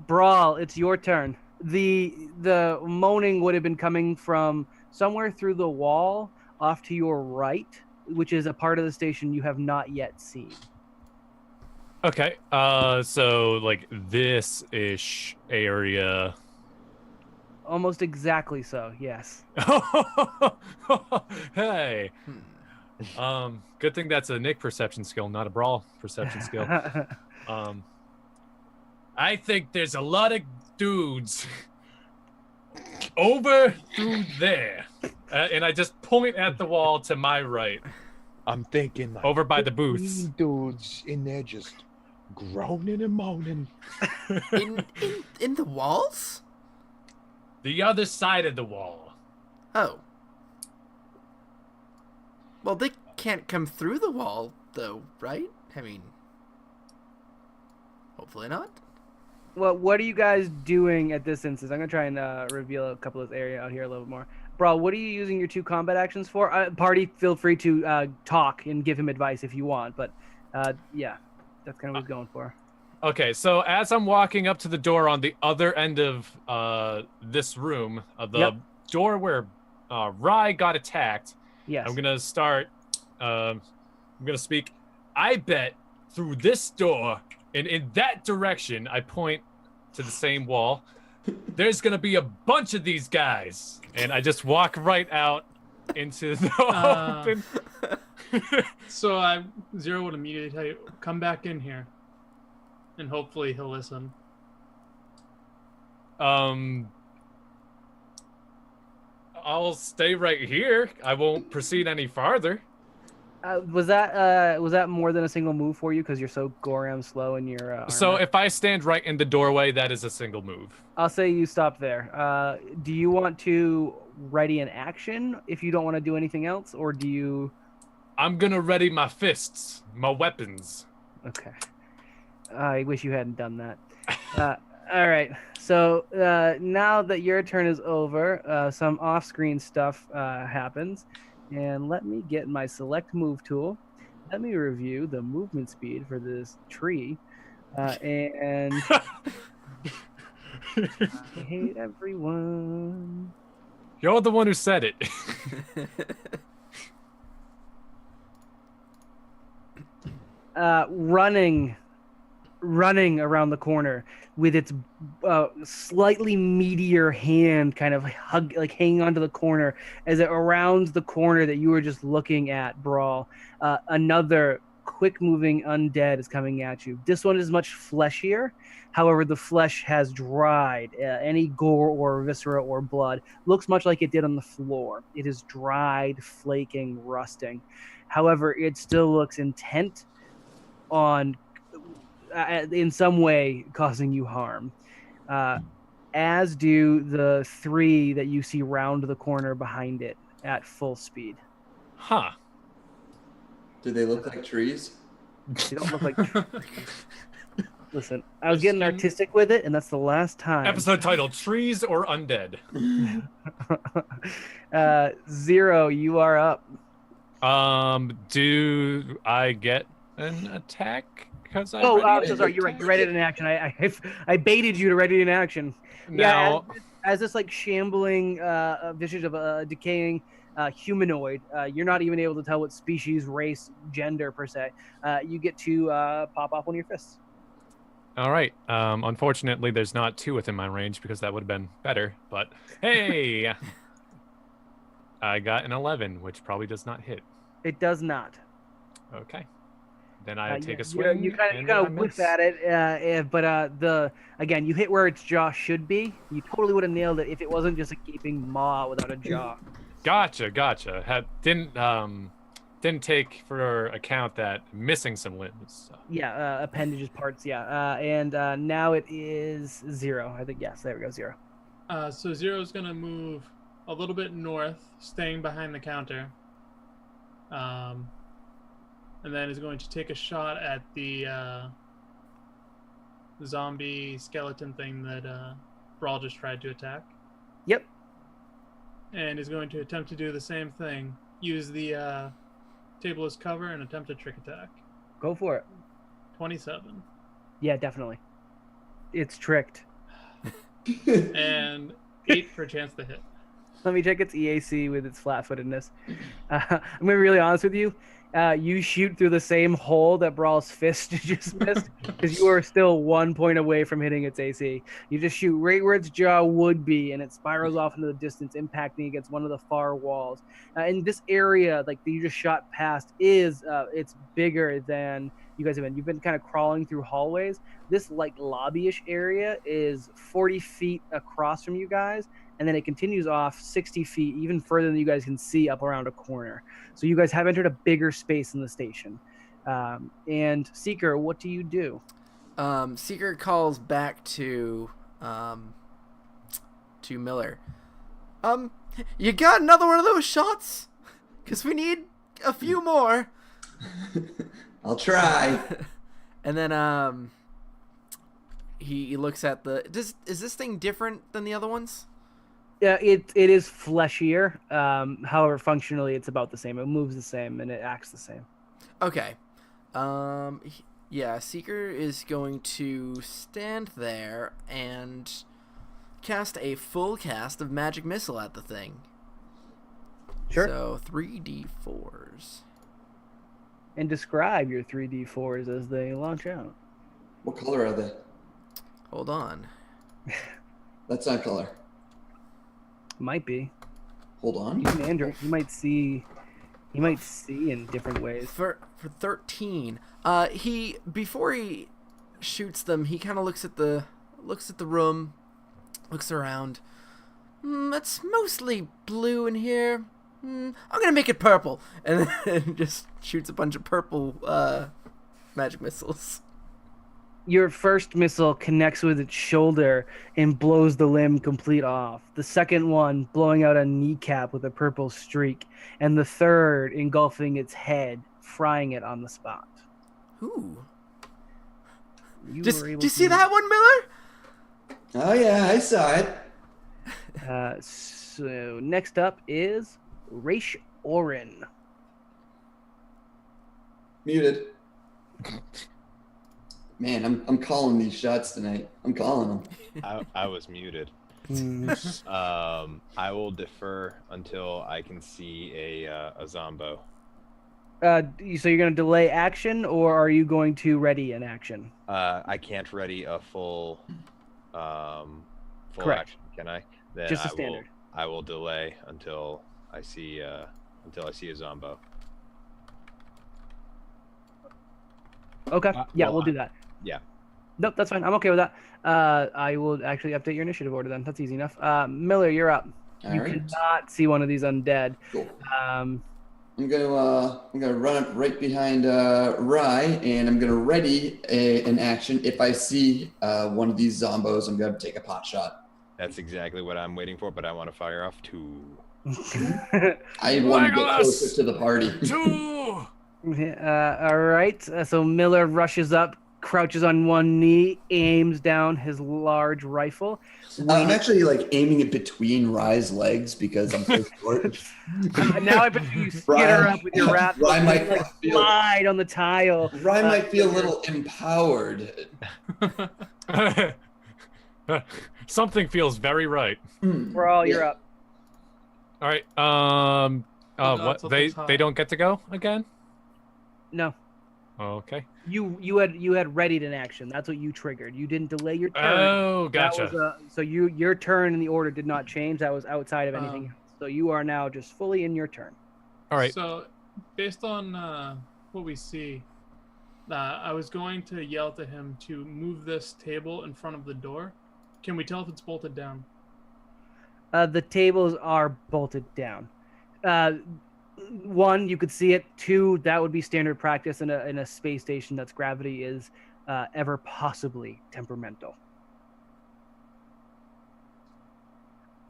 Brawl, it's your turn. The moaning would have been coming from somewhere through the wall off to your right, which is a part of the station you have not yet seen. Okay. So like this-ish area. Almost exactly so. Yes. Hey. Good thing that's a Nick perception skill, not a Brawl perception skill. I think there's a lot of dudes over through there, and I just point at the wall to my right. I'm thinking like over by the booths. Dudes in there just groaning and moaning. In the walls? The other side of the wall. Oh. Well, they can't come through the wall, though, right? I mean, hopefully not. Well, what are you guys doing at this instance? I'm going to try and reveal a couple of this area out here a little bit more. Bro, what are you using your 2 combat actions for? Party, feel free to talk and give him advice if you want. But, yeah, that's kind of what he's going for. Okay, so as I'm walking up to the door on the other end of this room, door where Rye got attacked. Yes. I'm gonna start. I'm gonna speak. I bet through this door and in that direction. I point to the same wall. There's gonna be a bunch of these guys, and I just walk right out into the open. So Zero would immediately tell you, come back in here, and hopefully he'll listen. I'll stay right here. I won't proceed any farther. Was that more than a single move for you because you're so goram slow in your armor? So if I stand right in the doorway, that is a single move. I'll say you stop there. Do you want to ready an action if you don't want to do anything else, or do you? I'm gonna ready my fists, my weapons. Okay. I wish you hadn't done that. All right. So now that your turn is over, some off-screen stuff happens. And let me get my select move tool. Let me review the movement speed for this tree. And I hate everyone. You're the one who said it. Running around the corner with its slightly meatier hand kind of hanging onto the corner as it rounds the corner that you were just looking at, Brawl. Another quick moving undead is coming at you. This one is much fleshier. However, the flesh has dried. Any gore or viscera or blood looks much like it did on the floor. It is dried, flaking, rusting. However, it still looks intent on in some way causing you harm, as do the three that you see round the corner behind it at full speed. Huh. Do they look like trees? They don't look like trees. Listen, I was getting artistic with it, and that's the last time. Episode title, Trees or Undead? Zero, you are up. Do I get an attack? I'm so sorry. You're right. You read it in action. I baited you to ready in action. Now, yeah, as this like shambling visage of a decaying humanoid, you're not even able to tell what species, race, gender per se. You get to pop off one of your fists. All right. Unfortunately, there's not two within my range because that would have been better. But hey, I got an 11, which probably does not hit. It does not. Okay. Then I take a swing. You kind of whiff at it, but again, you hit where its jaw should be. You totally would have nailed it if it wasn't just a gaping maw without a jaw. Gotcha. Didn't take for account that missing some limbs. So. Yeah, appendages, parts. Yeah, and now it is 0. I think yes. There we go, 0. So Zero's gonna move a little bit north, staying behind the counter. And then is going to take a shot at the zombie skeleton thing that Brawl just tried to attack. Yep. And is going to attempt to do the same thing. Use the table as cover and attempt a trick attack. Go for it. 27. Yeah, definitely. It's tricked. And 8 for a chance to hit. Let me check its EAC with its flat-footedness. I'm going to be really honest with you. You shoot through the same hole that Brawl's fist just missed because you are still 1 point away from hitting its AC. You just shoot right where its jaw would be, and it spirals off into the distance, impacting against one of the far walls. And this area, like that you just shot past, it's bigger than you guys have been. You've been kind of crawling through hallways. This like lobby-ish area is 40 feet across from you guys, and then it continues off 60 feet, even further than you guys can see up around a corner. So you guys have entered a bigger space in the station. And Seeker, what do you do? Seeker calls back to Miller. You got another one of those shots? Because we need a few more. I'll try. And then he looks at is this thing different than the other ones? Yeah, it is fleshier. However, functionally, it's about the same. It moves the same, and it acts the same. Okay. Yeah, Seeker is going to stand there and cast a full cast of magic missile at the thing. Sure. So 3d4s. And describe your 3d4s as they launch out. What color are they? Hold on. That's not color. Might be. Hold on. He's an android. He might see in different ways. For 13, he before he shoots them, he kind of looks at the room, looks around. It's mostly blue in here. I'm gonna make it purple, and then just shoots a bunch of purple magic missiles. Your first missile connects with its shoulder and blows the limb complete off. The second one blowing out a kneecap with a purple streak. And the third engulfing its head, frying it on the spot. Ooh. Did you see that one, Miller? Oh, yeah, I saw it. So next up is Raish Orin. Muted. Man, I'm calling these shots tonight. I'm calling them. I was muted. I will defer until I can see a Zombo. So you're going to delay action, or are you going to ready an action? I can't ready a full Correct. action, can I? Then Just a standard. I will delay until I see a Zombo. Okay. Yeah, we'll do that. Yeah. Nope, that's fine. I'm okay with that. I will actually update your initiative order then. That's easy enough. Miller, you're up. All you right. cannot see one of these undead. Cool. I'm gonna run up right behind Rye, and I'm gonna ready an action. If I see one of these zombos, I'm gonna take a pot shot. That's exactly what I'm waiting for, but I want to fire off 2. I want to get closer to the party. 2. All right. So Miller rushes up, crouches on one knee, aims down his large rifle. I'm actually aiming it between Rye's legs because I'm so short. Now I bet you skitter up with your wrap. Rye might slide on the tile. Rye might feel a little empowered. Something feels very right. Brawl, you're up. All right. What? They don't get to go again? No. Okay. You had readied an action. That's what you triggered. You didn't delay your turn. Oh, gotcha. That was so your turn in the order did not change. That was outside of anything else. So you are now just fully in your turn. All right. So, based on what we see, I was going to yell to him to move this table in front of the door. Can we tell if it's bolted down? The tables are bolted down. 1, you could see it. 2, that would be standard practice in a space station that's gravity is ever possibly temperamental.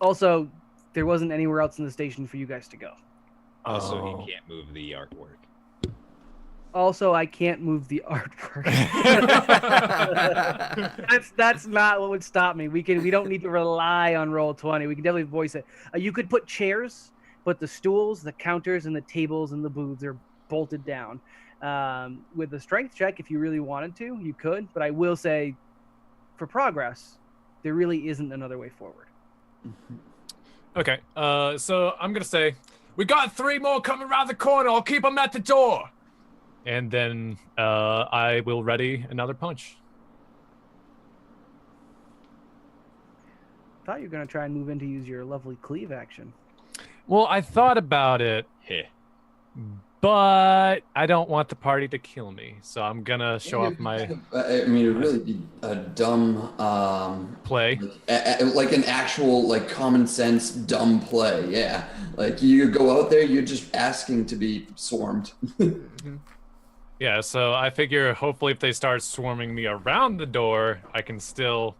Also, there wasn't anywhere else in the station for you guys to go. Also, he can't move the artwork. Also, I can't move the artwork. that's not what would stop me. We don't need to rely on Roll20. We can definitely voice it. You could put chairs, but the stools, the counters, and the tables and the booths are bolted down. With a strength check, if you really wanted to, you could. But I will say, for progress, there really isn't another way forward. Okay. So I'm gonna say, we got 3 more coming around the corner. I'll keep them at the door. And then I will ready another punch. Thought you were gonna try and move in to use your lovely cleave action. Well, I thought about it, Heh. but I don't want the party to kill me, so I'm gonna show off my. I mean, it would really be a dumb play, like an actual common sense dumb play. Yeah, you go out there, you're just asking to be swarmed. Yeah, so I figure hopefully if they start swarming me around the door, I can still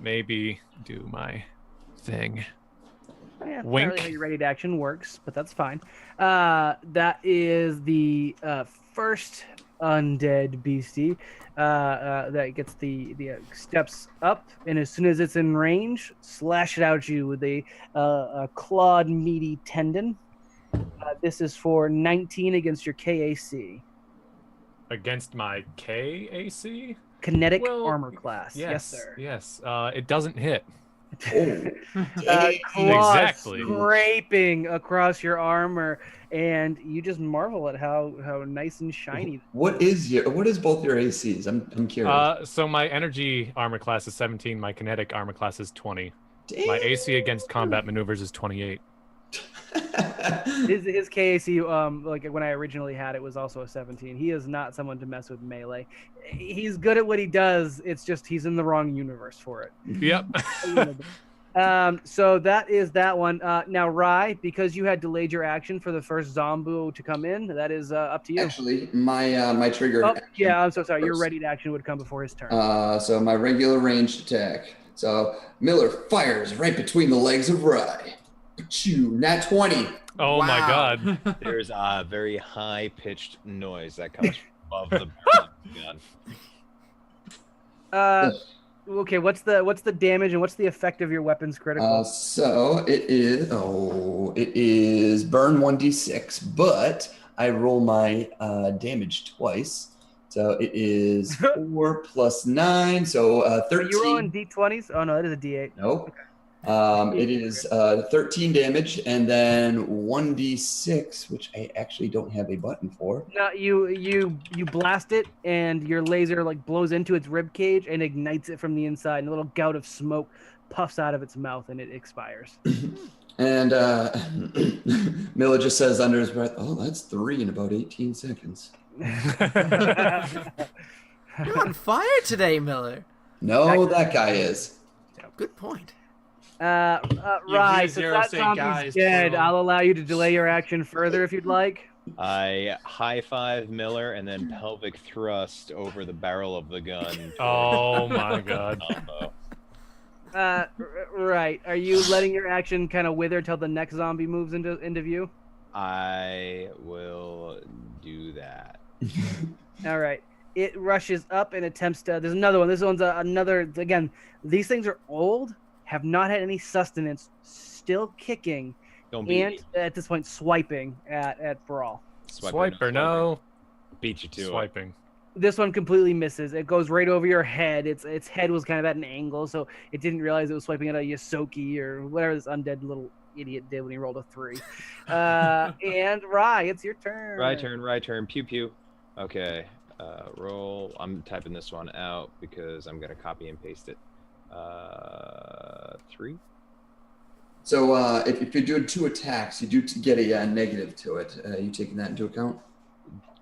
maybe do my thing. Yeah, Wink. Not really how your ready to action works, but that's fine. That is the first undead beastie that gets the steps up, and as soon as it's in range, slash it out at you with a clawed meaty tendon. This is for 19 against your KAC. Against my KAC? Kinetic armor class. Yes, sir. Yes. It doesn't hit. Claws Exactly. scraping across your armor, and you just marvel at how nice and shiny. What is both your ACs? I'm curious. So my energy armor class is 17. My kinetic armor class is 20. Damn. My AC against combat maneuvers is 28. His KAC, like when I originally had it, was also a 17. He is not someone to mess with melee. He's good at what he does. It's just he's in the wrong universe for it. Yep. So that is that one. Now, Rye, because you had delayed your action for the first Zombu to come in, that is up to you. Actually, my trigger. Oh, yeah, I'm so sorry. Your ready to action would come before his turn. So my regular ranged attack. So Miller fires right between the legs of Rye. Achoo, nat 20. Oh my God. There's a very high-pitched noise that comes above the barrel of the gun. Okay, what's the damage and what's the effect of your weapon's critical? So it is burn 1d6, but I roll my damage twice. So it is 4 plus 9, so 13. Are you rolling d20s? Oh no, that is a d8. Nope. Okay. It is 13 damage and then 1d6, which I actually don't have a button for. No, you blast it and your laser like blows into its rib cage and ignites it from the inside, and a little gout of smoke puffs out of its mouth and it expires. And Miller just says under his breath, "Oh, that's 3 in about 18 seconds." You're on fire today, Miller. No, that guy is. Good point. Right, since that zombie's dead, I'll allow you to delay your action further if you'd like. I high-five Miller and then pelvic thrust over the barrel of the gun. Oh my God. Combo. Right. Are you letting your action kind of wither till the next zombie moves into view? I will do that. All right. It rushes up and attempts to. There's another one. This one's another. Again, these things are old, have not had any sustenance, still kicking, and at this point swiping at Brawl. Swiper, no. Beat you to Swiping. This one completely misses. It goes right over your head. Its head was kind of at an angle, so it didn't realize it was swiping at a Yosoki or whatever this undead little idiot did when he rolled a 3. And Rye, it's your turn. Right turn. Pew pew. Okay. Roll. I'm typing this one out because I'm gonna copy and paste it. 3. So if you're doing 2 attacks, you do get a negative to it. You taking that into account?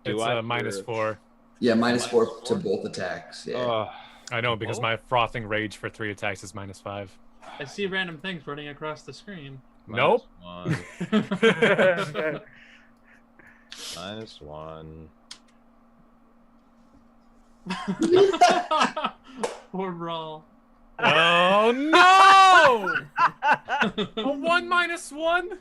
It's -4. Yeah, -4 to both attacks. Yeah. I know, because my frothing rage for 3 attacks is -5. I see random things running across the screen. Nope. -1. -1. Poor Brawl. Oh no! A 1 -1?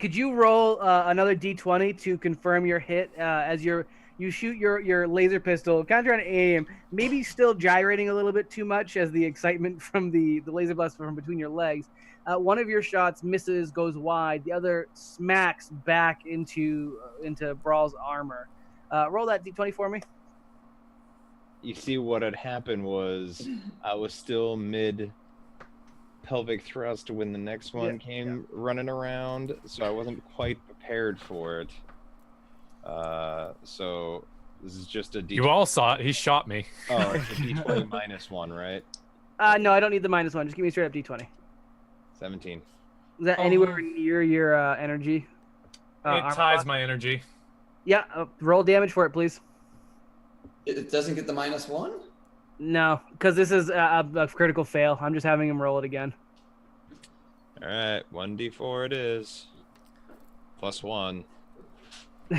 Could you roll another d20 to confirm your hit as you shoot your laser pistol, kind of trying to aim, maybe still gyrating a little bit too much as the excitement from the laser blast from between your legs. One of your shots misses, goes wide. The other smacks back into Brawl's armor. Roll that d20 for me. You see, what had happened was I was still mid pelvic thrust when the next one came running around, so I wasn't quite prepared for it. So this is just a D20. You all saw it. He shot me. Oh, it's a D20 -1, right? No, I don't need the -1. Just give me a straight up d20. 17. Is that anywhere near your energy? It ties my energy. Yeah, roll damage for it, please. It doesn't get the -1? No, because this is a critical fail. I'm just having him roll it again. All right, 1d4 it is. +1.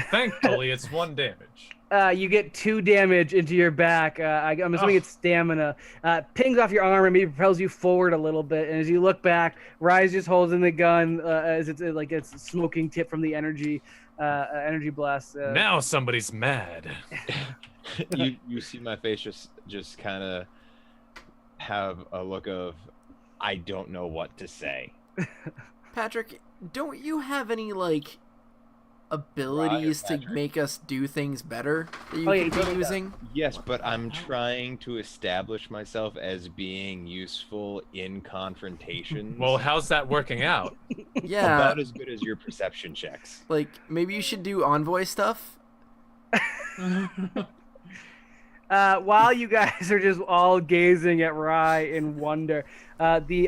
Thankfully, it's 1 damage. You get 2 damage into your back. I'm assuming it's stamina. Pings off your arm and maybe propels you forward a little bit. And as you look back, Rise just holds in the gun as it's like it's smoking tip from the energy blast. Now somebody's mad. you see my face just kind of have a look of I don't know what to say. Patrick, don't you have any like abilities to make us do things better that you could be using? Yes, but I'm trying to establish myself as being useful in confrontations. Well, how's that working out? Yeah. About as good as your perception checks. Like, maybe you should do envoy stuff? While you guys are just all gazing at Rye in wonder, the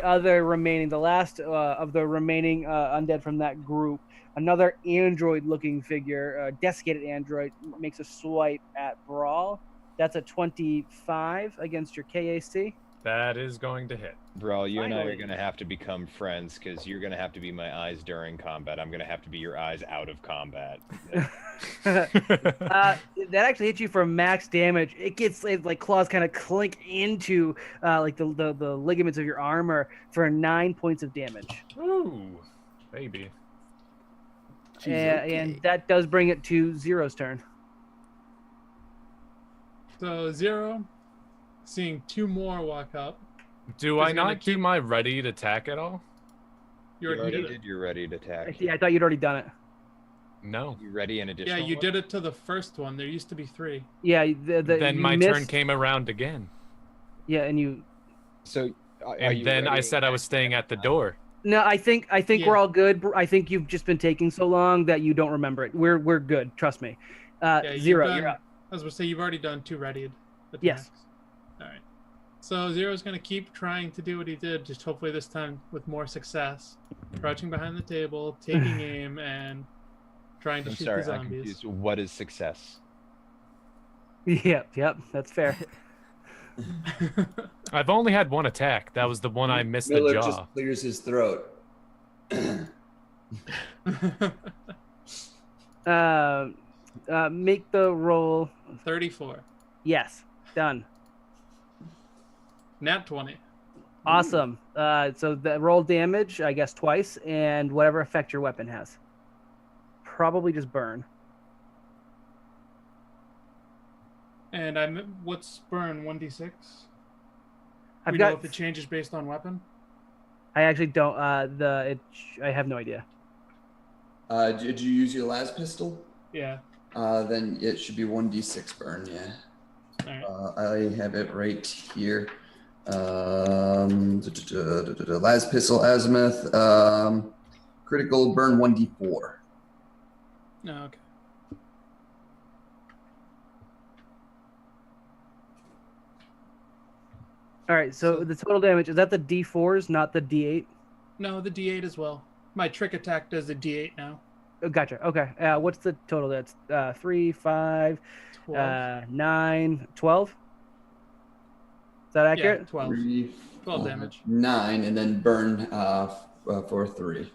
last of the remaining undead from that group, another android-looking figure, desiccated android, makes a swipe at Brawl. That's a 25 against your KAC. That is going to hit. Brawl, you and I are going to have to become friends because you're going to have to be my eyes during combat. I'm going to have to be your eyes out of combat. That actually hits you for max damage. It gets like claws kind of clink into like the ligaments of your armor for 9 points of damage. Ooh, baby. And that does bring it to Zero's turn. So Zero, seeing 2 more walk up. Do I not do my ready to attack at all? You already did it. You're ready to attack. Yeah, I thought you'd already done it. No. You ready an additional? Yeah, you did it to the first one. There used to be 3. Yeah. Then my turn came around again. Yeah, and you. So. And then I said I was staying at the door. No, I think we're all good. I think you've just been taking so long that you don't remember it. We're good. Trust me. Zero, you're up. I was going to say, you've already done 2 readied attacks. Yes. All right. So Zero's going to keep trying to do what he did, just hopefully this time with more success. Crouching behind the table, taking aim, and trying to shoot the zombies. I'm confused. What is success? Yep, that's fair. I've only had 1 attack. That was the one I missed Miller the jaw. just clears his throat. Make the roll. 34. Yes, done. Nat 20. Awesome. So the roll damage, I guess, twice, and whatever effect your weapon has. Probably just burn. And what's burn? 1d6? I've know if it changes based on weapon. I actually don't. I have no idea. Did you use your last pistol? Yeah. Then it should be 1d6 burn. Yeah. All right. I have it right here. Last pistol azimuth. Critical burn 1d4. No, okay. All right, so the total damage, is that the D4s, not the D8? No, the D8 as well. My trick attack does the D8 now. Oh, gotcha. Okay. What's the total? That's 3, 5, 12. 9, 12? Is that accurate? Yeah, 12. 12 damage. 9, and then burn for 3.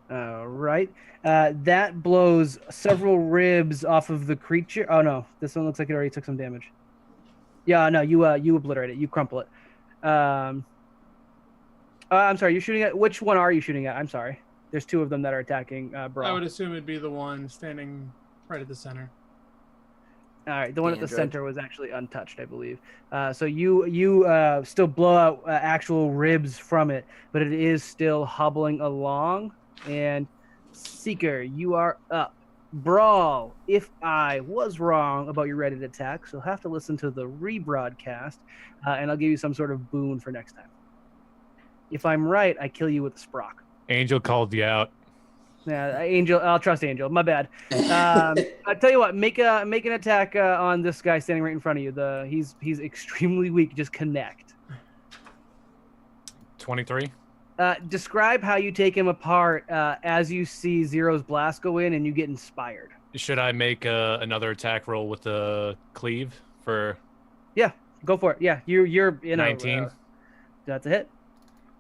All right. That blows several ribs off of the creature. Oh, no. This one looks like it already took some damage. Yeah, no, you obliterate it. You crumple it. I'm sorry. You're shooting at which one are you shooting at? I'm sorry. There's 2 of them that are attacking Brawl. I would assume it'd be the one standing right at the center. All right, the one at the center was actually untouched, I believe. So you still blow out actual ribs from it, but it is still hobbling along. And Seeker, you are up. Brawl, if I was wrong about your ready to attack, so you'll have to listen to the rebroadcast, and I'll give you some sort of boon for next time. If I'm right, I kill you with a sprock. Angel called you out. Yeah, Angel. I'll trust Angel. My bad. I'll tell you what. Make an attack on this guy standing right in front of you. He's extremely weak. Just connect. 23. Describe how you take him apart as you see Zero's blast go in and you get inspired. Should I make another attack roll with the cleave for? Yeah, go for it. Yeah, you're in 19. That's a hit.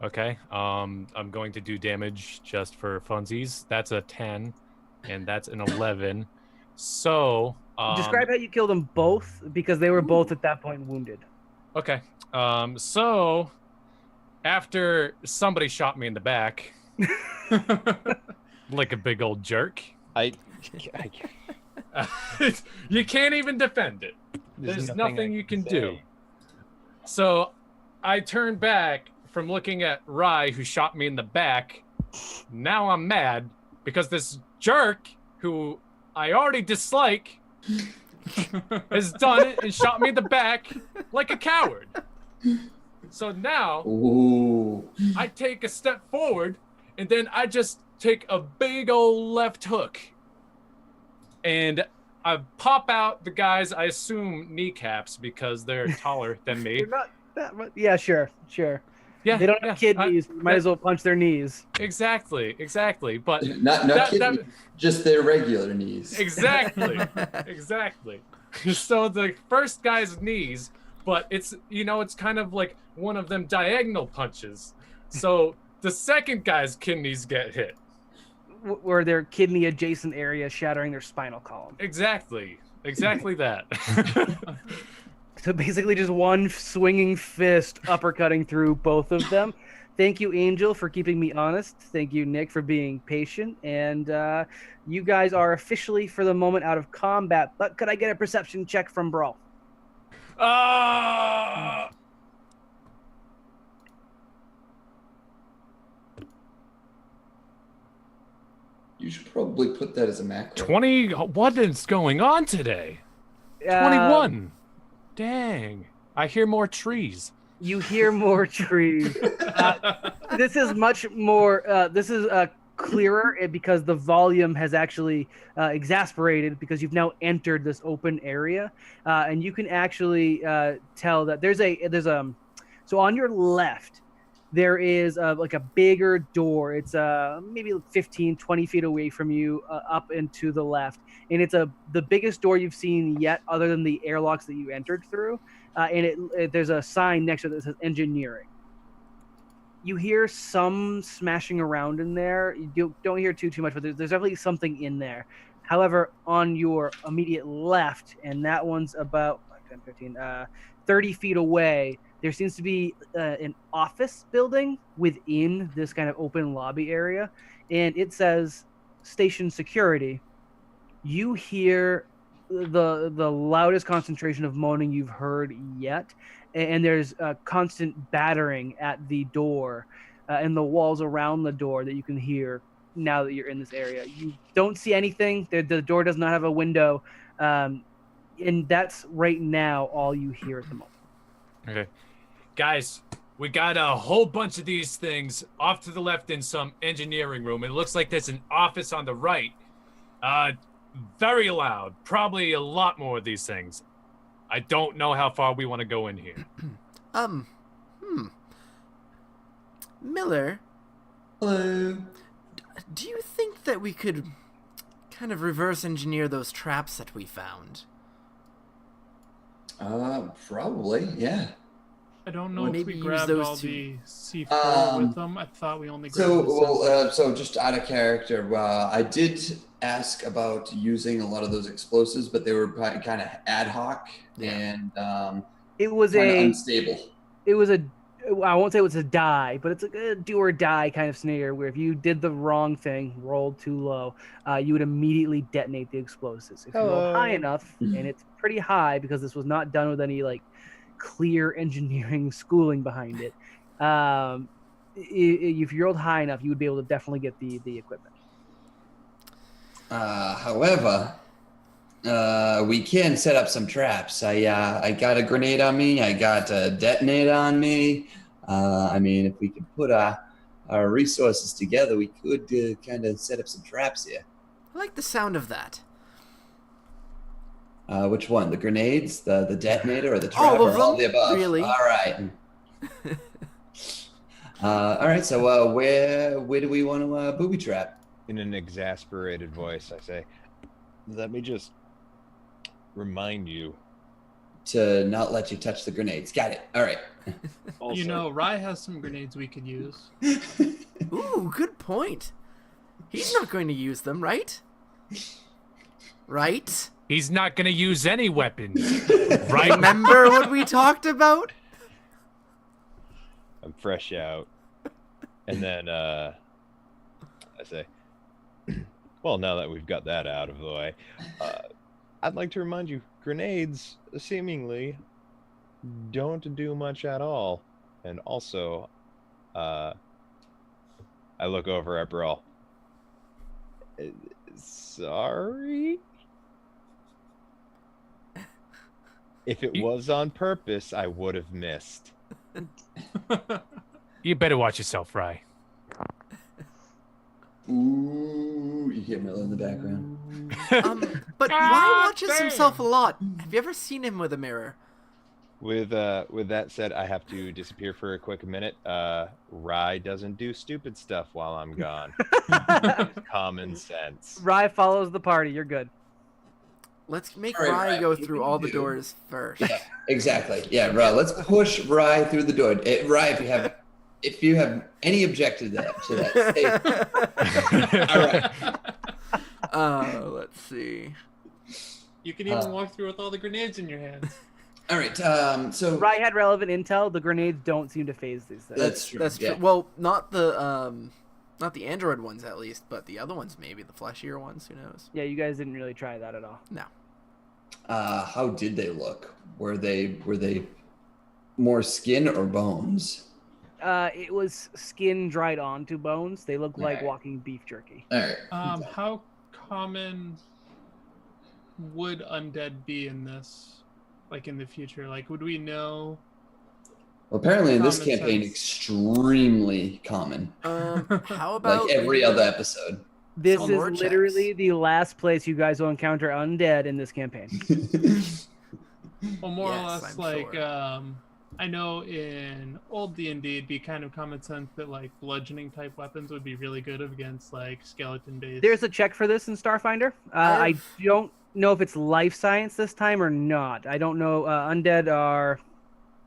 Okay. I'm going to do damage just for funsies. That's a 10, and that's an 11. So describe how you killed them both, because they were both at that point wounded. Okay. So after somebody shot me in the back, like a big old jerk, you can't even defend it. There's nothing you can do. So I turned back from looking at Rye, who shot me in the back. Now I'm mad, because this jerk who I already dislike has done it and shot me in the back like a coward. So now Ooh. I take a step forward and then I just take a big old left hook and I pop out the guys, I assume kneecaps because they're taller than me. They're not that much. Yeah, sure. Yeah, They don't have kidneys. You might as well punch their knees. Exactly. But Not kidding. Just their regular knees. Exactly. So the first guy's knees, but it's kind of like one of them diagonal punches. So the second guy's kidneys get hit. Or their kidney adjacent area shattering their spinal column. Exactly that. So basically just one swinging fist uppercutting through both of them. Thank you, Angel, for keeping me honest. Thank you, Nick, for being patient. And you guys are officially, for the moment, out of combat. But could I get a perception check from Brawl? You should probably put that as a macro. 20. What is going on today? 21. Dang. I hear more trees. You hear more trees. This is much more. This is clearer because the volume has actually exasperated because you've now entered this open area, and you can actually tell that there's a. So on your left, there is like a bigger door. It's maybe 15, 20 feet away from you, up and to the left. And it's the biggest door you've seen yet, other than the airlocks that you entered through. And there's a sign next to it that says engineering. You hear some smashing around in there. You don't hear too much, but there's definitely something in there. However, on your immediate left, and that one's about 10, 15, 30 feet away, there seems to be an office building within this kind of open lobby area, and it says station security. You hear the loudest concentration of moaning you've heard yet, and there's a constant battering at the door and the walls around the door that you can hear now that you're in this area. You don't see anything. The door does not have a window, and that's right now all you hear at the moment. Okay. Guys, we got a whole bunch of these things off to the left in some engineering room. It looks like there's an office on the right. Very loud. Probably a lot more of these things. I don't know how far we want to go in here. Miller. Hello. Do you think that we could kind of reverse engineer those traps that we found? Probably, yeah. I don't know if maybe we use grabbed those all two. the C4 with them. I thought we only grabbed the sensor. So just out of character, I did ask about using a lot of those explosives, but they were kind of ad hoc and it was unstable. It was I won't say it was a die, but it's like a do or die kind of scenario where if you did the wrong thing, rolled too low, you would immediately detonate the explosives. If you roll high enough, and it's pretty high because this was not done with any like clear engineering schooling behind it. If you rolled high enough, you would be able to definitely get the equipment. However, we can set up some traps. I got a grenade on me. I got a detonator on me. I mean, if we could put our resources together, we could kind of set up some traps here. I like the sound of that. Which one? The grenades, the detonator, or the trap, all or all of the above? Really? All right. All right. So where do we want to booby trap? In an exasperated voice, I say, let me just remind you to not let you touch the grenades. Got it. All right. Also, You know, Rye has some grenades we could use. Ooh, good point. He's not going to use them, right? Right? He's not going to use any weapons, right? Remember what we talked about? I'm fresh out. And then I say, well, now that we've got that out of the way, I'd like to remind you, grenades seemingly don't do much at all. And also, I look over at Brawl. Sorry? If it was on purpose, I would have missed. You better watch yourself, Rye. Ooh, you hear Miller in the background. But Rye watches himself a lot. Have you ever seen him with a mirror? With that said, I have to disappear for a quick minute. Rye doesn't do stupid stuff while I'm gone. Common sense. Rye follows the party. You're good. Let's make All right, Rye Rye, go what through do all you the do? doors first. Yeah, exactly. Yeah, Rye. Let's push Rye through the door. Rye, if you have any objection to that, say. All right. Let's see. You can even walk through with all the grenades in your hands. All right. So Rye had relevant intel. The grenades don't seem to phase these things. that's true. That's yeah. true. Well, not the Android ones at least, but the other ones maybe, the fleshier ones. Who knows? Yeah, you guys didn't really try that at all. No. How did they look? Were they more skin or bones? It was skin dried onto bones. They look like Alright. walking beef jerky. All right. How common would undead be in this? Like in the future? Like, would we know? Well, apparently in this Common campaign, sense. extremely common. How about Like every other episode. This Some is lore literally checks. the last place you guys will encounter undead in this campaign. Well, more or Yes, less, I'm like, sure. I know in old D&D, it'd be kind of common sense that, like, bludgeoning type weapons would be really good against, like, skeleton-based. There's a check for this in Starfinder. I don't know if it's life science this time or not. I don't know. Undead are,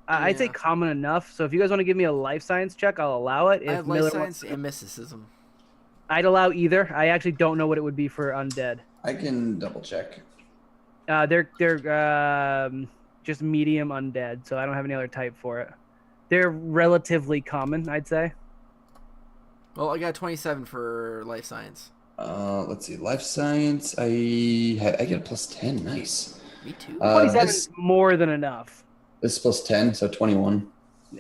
I'd say, Yeah. common enough. So if you guys want to give me a life science check, I'll allow it. I If have Miller life wants science and mysticism. I'd allow either. I actually don't know what it would be for undead. I can double check. They're just medium undead, so I don't have any other type for it. They're relatively common, I'd say. Well, I got 27 for life science. Let's see. Life science. I get a plus 10. Nice. Me too. 27 This is more than enough. is plus 10, so 21.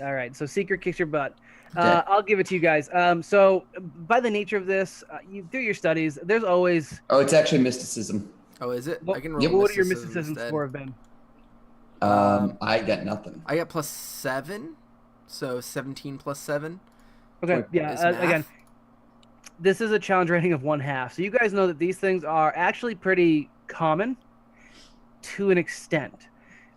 All right, so Secret kicks your butt. Okay. I'll give it to you guys. So by the nature of this, you do your studies. There's always Oh, it's actually mysticism. Oh, is it? what, I can roll what would your mysticism mysticism instead. score have been? I got nothing. I got plus 7, so 17 plus 7. Okay, What yeah. is math? Again, this is a challenge rating of 1/2, so you guys know that these things are actually pretty common to an extent.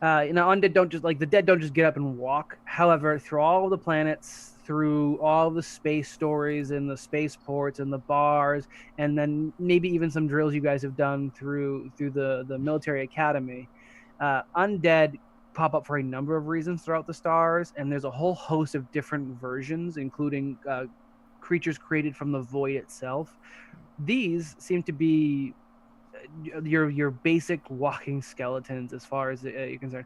Undead don't just the dead don't just get up and walk. However, through all the planets, through all the space stories and the spaceports and the bars, and then maybe even some drills you guys have done through the military academy, undead pop up for a number of reasons throughout the stars, and there's a whole host of different versions, including creatures created from the void itself. These seem to be your basic walking skeletons as far as you're concerned.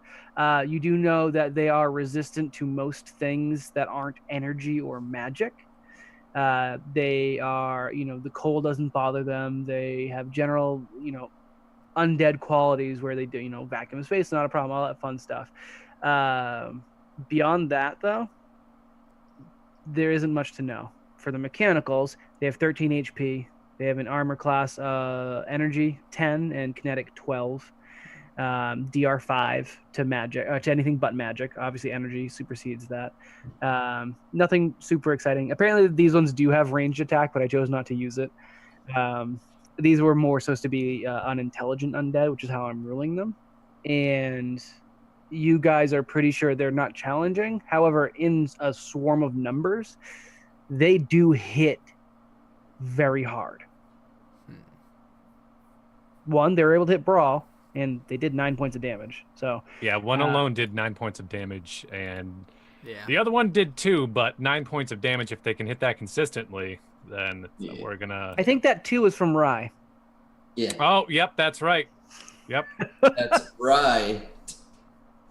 You do know that they are resistant to most things that aren't energy or magic. They are, the cold doesn't bother them. They have general, undead qualities where they do, vacuum of space, not a problem, all that fun stuff. Beyond that, though, there isn't much to know. For the mechanicals, they have 13 HP. They have an armor class energy 10 and kinetic 12. DR 5 to magic, to anything but magic. Obviously, energy supersedes that. Nothing super exciting. Apparently, these ones do have ranged attack, but I chose not to use it. These were more supposed to be unintelligent undead, which is how I'm ruling them. And you guys are pretty sure they're not challenging. However, in a swarm of numbers, they do hit very hard. One, they were able to hit Brawl, and they did 9 points of damage. So yeah, one alone did 9 points of damage, and Yeah. the other one did 2, but 9 points of damage. If they can hit that consistently, then Yeah. we're gonna. I think that 2 is from Rye. Yeah, Oh, yep, that's right. Yep. that's right.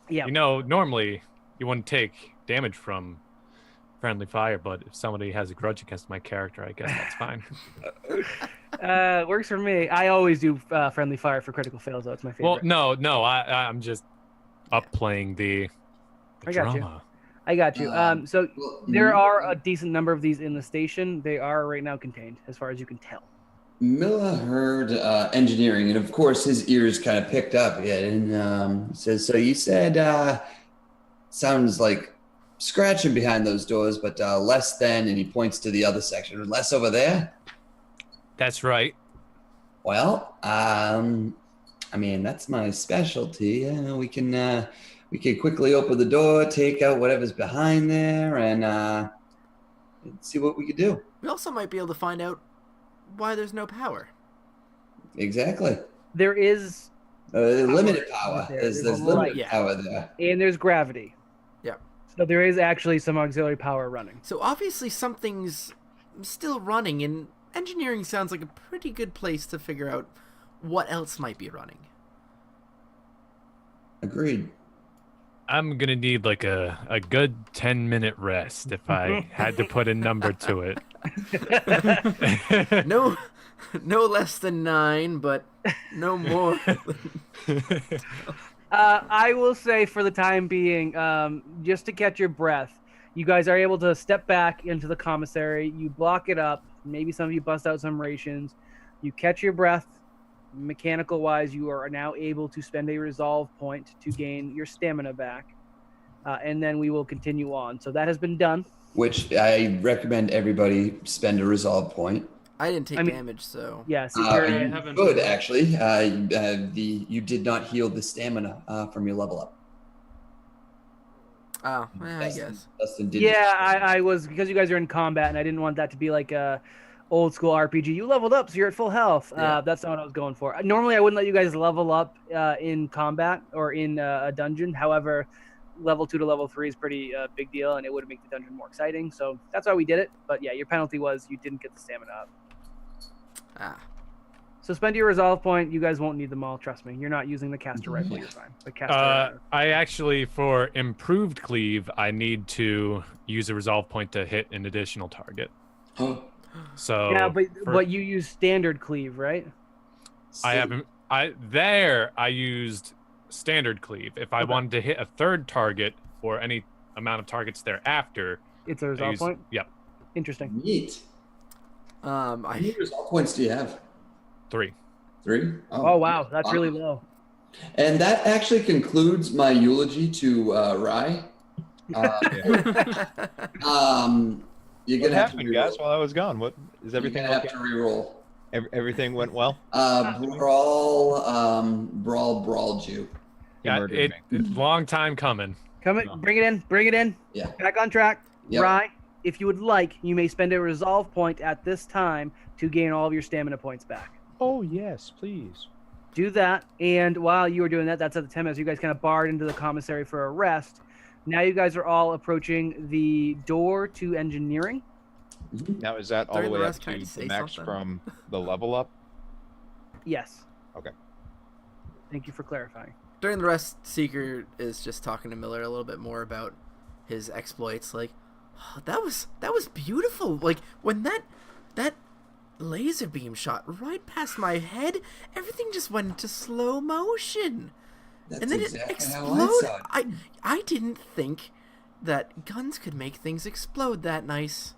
Yeah. Normally you wouldn't take damage from friendly fire, but if somebody has a grudge against my character, I guess that's fine. Works for me. I always do friendly fire for critical fails, though. It's my favorite. Well, no, I'm just upplaying the I got you. drama. I got you. So Well, there are a decent number of these in the station. They are right now contained, as far as you can tell. Milla heard engineering, and of course his ears kind of picked up. Yeah, and says, "So you said sounds like scratching behind those doors, but less than." And he points to the other section. Less over there. That's right. Well, I mean that's my specialty. We can quickly open the door, take out whatever's behind there, and see what we could do. We also might be able to find out why there's no power. Exactly. There is limited power. There's limited power there. And there's gravity. Yeah. So there is actually some auxiliary power running. So obviously something's still running, and engineering sounds like a pretty good place to figure out what else might be running. Agreed. I'm gonna need like a good 10-minute rest if I had to put a number to it. No less than 9, but no more. I will say for the time being, just to catch your breath, you guys are able to step back into the commissary. You block it up. Maybe some of you bust out some rations. You catch your breath. Mechanical-wise, you are now able to spend a resolve point to gain your stamina back. And then we will continue on. So that has been done. Which I recommend everybody spend a resolve point. I didn't take damage, so... Yes. You could, actually. You did not heal the stamina from your level up. Oh, I guess. Dustin did. Yeah, I was... Because you guys are in combat, and I didn't want that to be like a old school RPG. You leveled up, so you're at full health. Yeah. That's not what I was going for. Normally, I wouldn't let you guys level up in combat or in a dungeon. However, level 2 to level 3 is pretty big deal, and it would make the dungeon more exciting. So that's why we did it. But yeah, your penalty was you didn't get the stamina up. So spend your resolve point. You guys won't need them all. Trust me. You're not using the caster rifle. You're fine. The caster. I actually, for improved cleave, I need to use a resolve point to hit an additional target. So yeah, but you use standard cleave, right? I used standard cleave. If I wanted to hit a third target or any amount of targets thereafter, it's a resolve point. Yep. Interesting. Neat. How many resolve points do you have? 3. 3? Oh wow, that's really low. And that actually concludes my eulogy to Rye. You're what gonna happened, have to guys, while I was gone? What is everything? You're gonna have to reroll. Everything went well. Brawled you. Yeah, it's long time coming. Bring it in. Yeah. Back on track. Yep. Rye, if you would like, you may spend a resolve point at this time to gain all of your stamina points back. Oh yes, please. Do that, and while you were doing that, that's at the 10 minutes. You guys kind of barred into the commissary for a rest. Now you guys are all approaching the door to engineering. Now is that all the way up to the max from the level up? Yes. Okay. Thank you for clarifying. During the rest, Seeker is just talking to Miller a little bit more about his exploits. Like, oh, that was beautiful. Like when that laser beam shot right past my head, everything just went into slow motion. That's and then exactly it exploded. how I saw it. I didn't think that guns could make things explode that nice.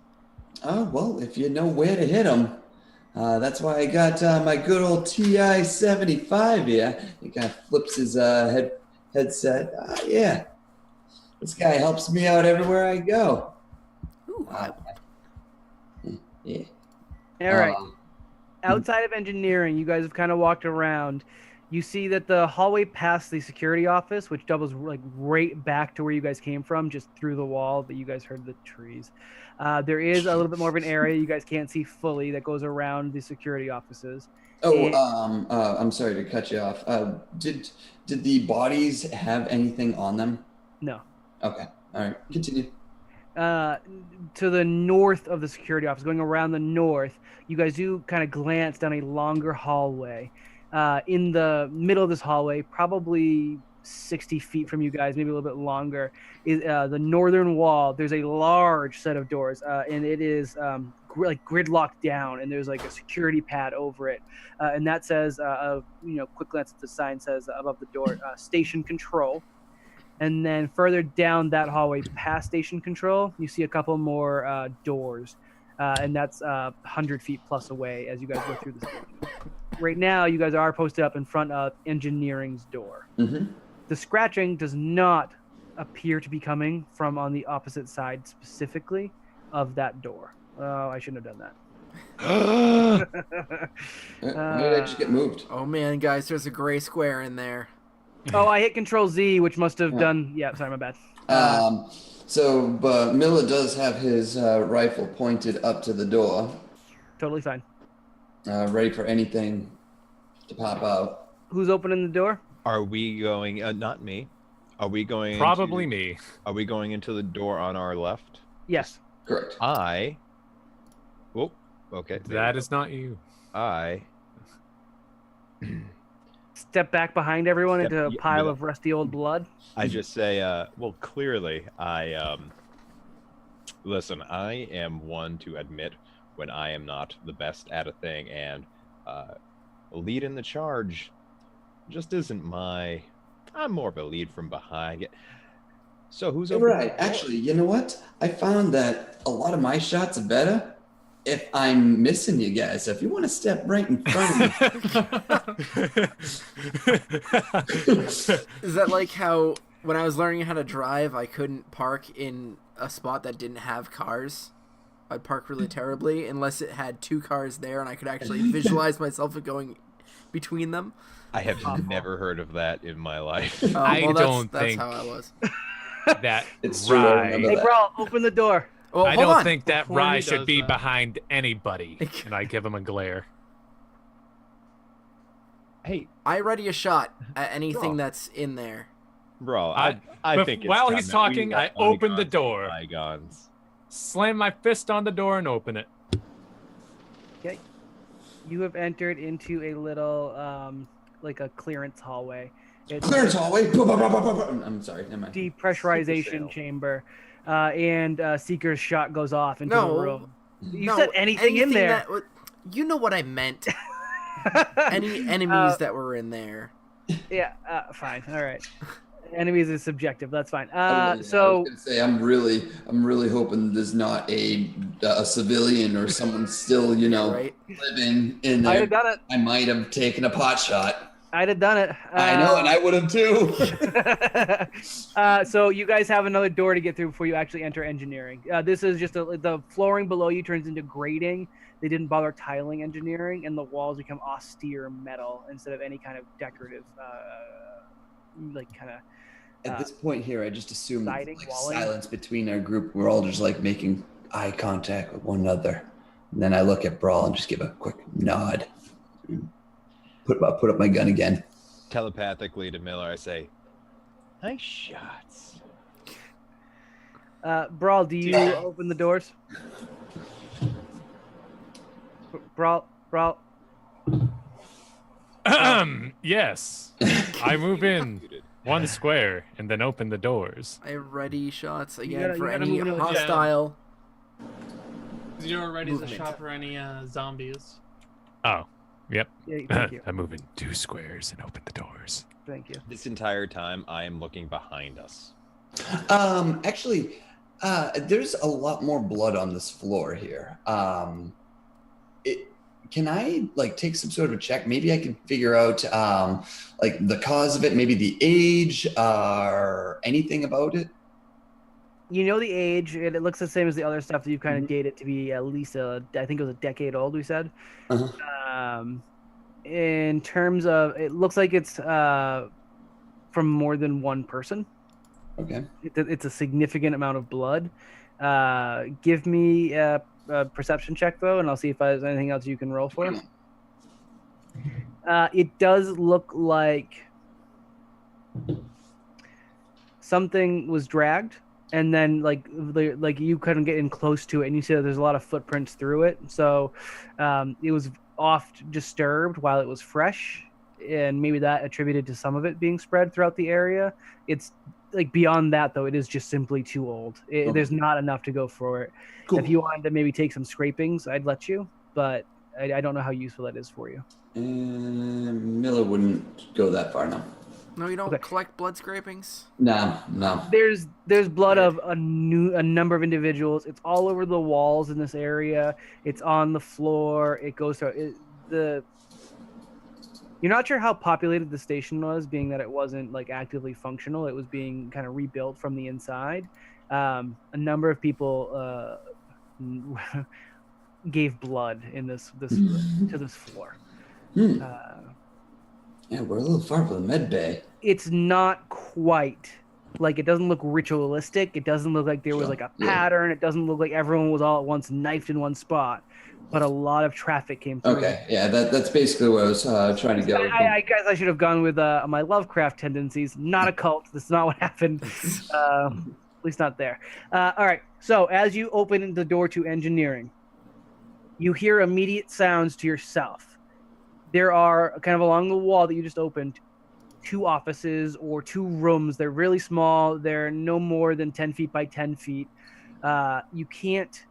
Oh, well, if you know where to hit them. That's why I got my good old TI-75 here. He kind of flips his headset. Yeah, this guy helps me out everywhere I go. Ooh, yeah. All right. Outside of engineering, you guys have kind of walked around. You see that the hallway past the security office, which doubles like right back to where you guys came from, just through the wall, but you guys heard the trees. There is a little bit more of an area you guys can't see fully that goes around the security offices. I'm sorry to cut you off. Did the bodies have anything on them? No. Okay. All right. Continue. To the north of the security office, going around the north, you guys do kind of glance down a longer hallway. In the middle of this hallway, probably 60 feet from you guys, maybe a little bit longer, is the northern wall. There's a large set of doors, and it is like gridlocked down, and there's like a security pad over it, and that says, quick glance at the sign says above the door, station control. And then further down that hallway, past station control, you see a couple more doors. and that's 100 feet plus away as you guys go through the stage. Right now, you guys are posted up in front of engineering's door. Mm-hmm. The scratching does not appear to be coming from on the opposite side specifically of that door. Oh, I shouldn't have done that. Maybe I just get moved. Oh man, guys, there's a gray square in there. Oh, I hit Control Z, which must have done. Yeah, sorry, my bad. But Miller does have his rifle pointed up to the door, Totally fine. ready for anything to pop out. Who's opening the door? Are we going? Not me. Are we going? Probably me. Are we going into the door on our left? Yes. Correct. Oh, okay. That is not you. I Step back behind everyone Step- into a yeah, pile yeah. of rusty old blood. I just say, well, clearly, listen, I am one to admit when I am not the best at a thing, and lead in the charge just isn't I'm more of a lead from behind. So who's over Right. Actually, you know what? I found that a lot of my shots are better if I'm missing you guys. So if you want to step right in front of me. Is that like how when I was learning how to drive, I couldn't park in a spot that didn't have cars? I'd park really terribly unless it had 2 cars there and I could actually visualize myself going between them. I have never heard of that in my life. That's how I was. That It's true, I Rye. remember Hey, that. bro, open the door. Well, I hold don't on. think that Before Rye he should does be that. behind anybody. And I give him a glare. Hey, I ready a shot at anything Bro. that's in there. bro, I- I but think it's while time he's that talking, we I let open the bygones be door. bygones. Slam my fist on the door and open it. Okay. You have entered into a little, like a clearance hallway. It's Clearance hallway. I'm sorry. Never mind. depressurization chamber, and Seeker's shot goes off into No. the room. You No, said anything in there. You know what I meant. Any enemies that were in there. Yeah, fine. All right. Enemies is subjective. That's fine. I was gonna say I'm really hoping there's not a civilian or someone still, Right? living in I'd there. have done it. I might have taken a pot shot. I'd have done it. I know, and I would have too. So you guys have another door to get through before you actually enter engineering. This is just the flooring below you turns into grating. They didn't bother tiling engineering, and the walls become austere metal instead of any kind of decorative, At this point here, I just assume siding, like walling. silence between our group. We're all just like making eye contact with one another, and then I look at Brawl and just give a quick nod. Put up my gun again. Telepathically to Miller, I say, nice shots. Brawl, do you open the doors? Brawl. Yes. I move in 1 square and then open the doors. I ready shots again gotta- for you gotta any move it with hostile. Zero ready as a Movement. shot for any zombies. Oh, yep. Yeah, thank you. I move in 2 squares and open the doors. Thank you. This entire time, I am looking behind us. Actually, there's a lot more blood on this floor here. Can I take some sort of a check? Maybe I can figure out the cause of it, maybe the age or anything about it. You know the age, and it looks the same as the other stuff that you've kind of dated to be at least I think it was a decade old. We said. Uh-huh. In terms of, it looks like it's from more than one person. Okay. It's a significant amount of blood. Give me a perception check though, and I'll see if there's anything else you can roll for. It does look like something was dragged, and then like you couldn't get in close to it, and you see that there's a lot of footprints through it. So it was oft disturbed while it was fresh, and maybe that attributed to some of it being spread throughout the area. It's beyond that though, it is just simply too old. There's not enough to go for it. Cool. If you wanted to maybe take some scrapings, I'd let you, but I don't know how useful that is for you. Miller wouldn't go that far now. No, you don't collect blood scrapings? No. There's blood of a number of individuals. It's all over the walls in this area. It's on the floor. It goes through You're not sure how populated the station was, being that it wasn't like actively functional. It was being kind of rebuilt from the inside. A number of people gave blood in this to this floor. Yeah, we're a little far from the med bay. It's not quite like, it doesn't look ritualistic. It doesn't look like there was like a pattern. It doesn't look like everyone was all at once knifed in one spot. But a lot of traffic came through. Okay, yeah, that's basically where I was trying to go. I guess I should have gone with my Lovecraft tendencies. Not a cult. This is not what happened. At least not there. All right. So as you open the door to engineering, you hear immediate sounds to yourself. There are, kind of along the wall that you just opened, 2 offices or 2 rooms. They're really small. They're no more than 10 feet by 10 feet. You can't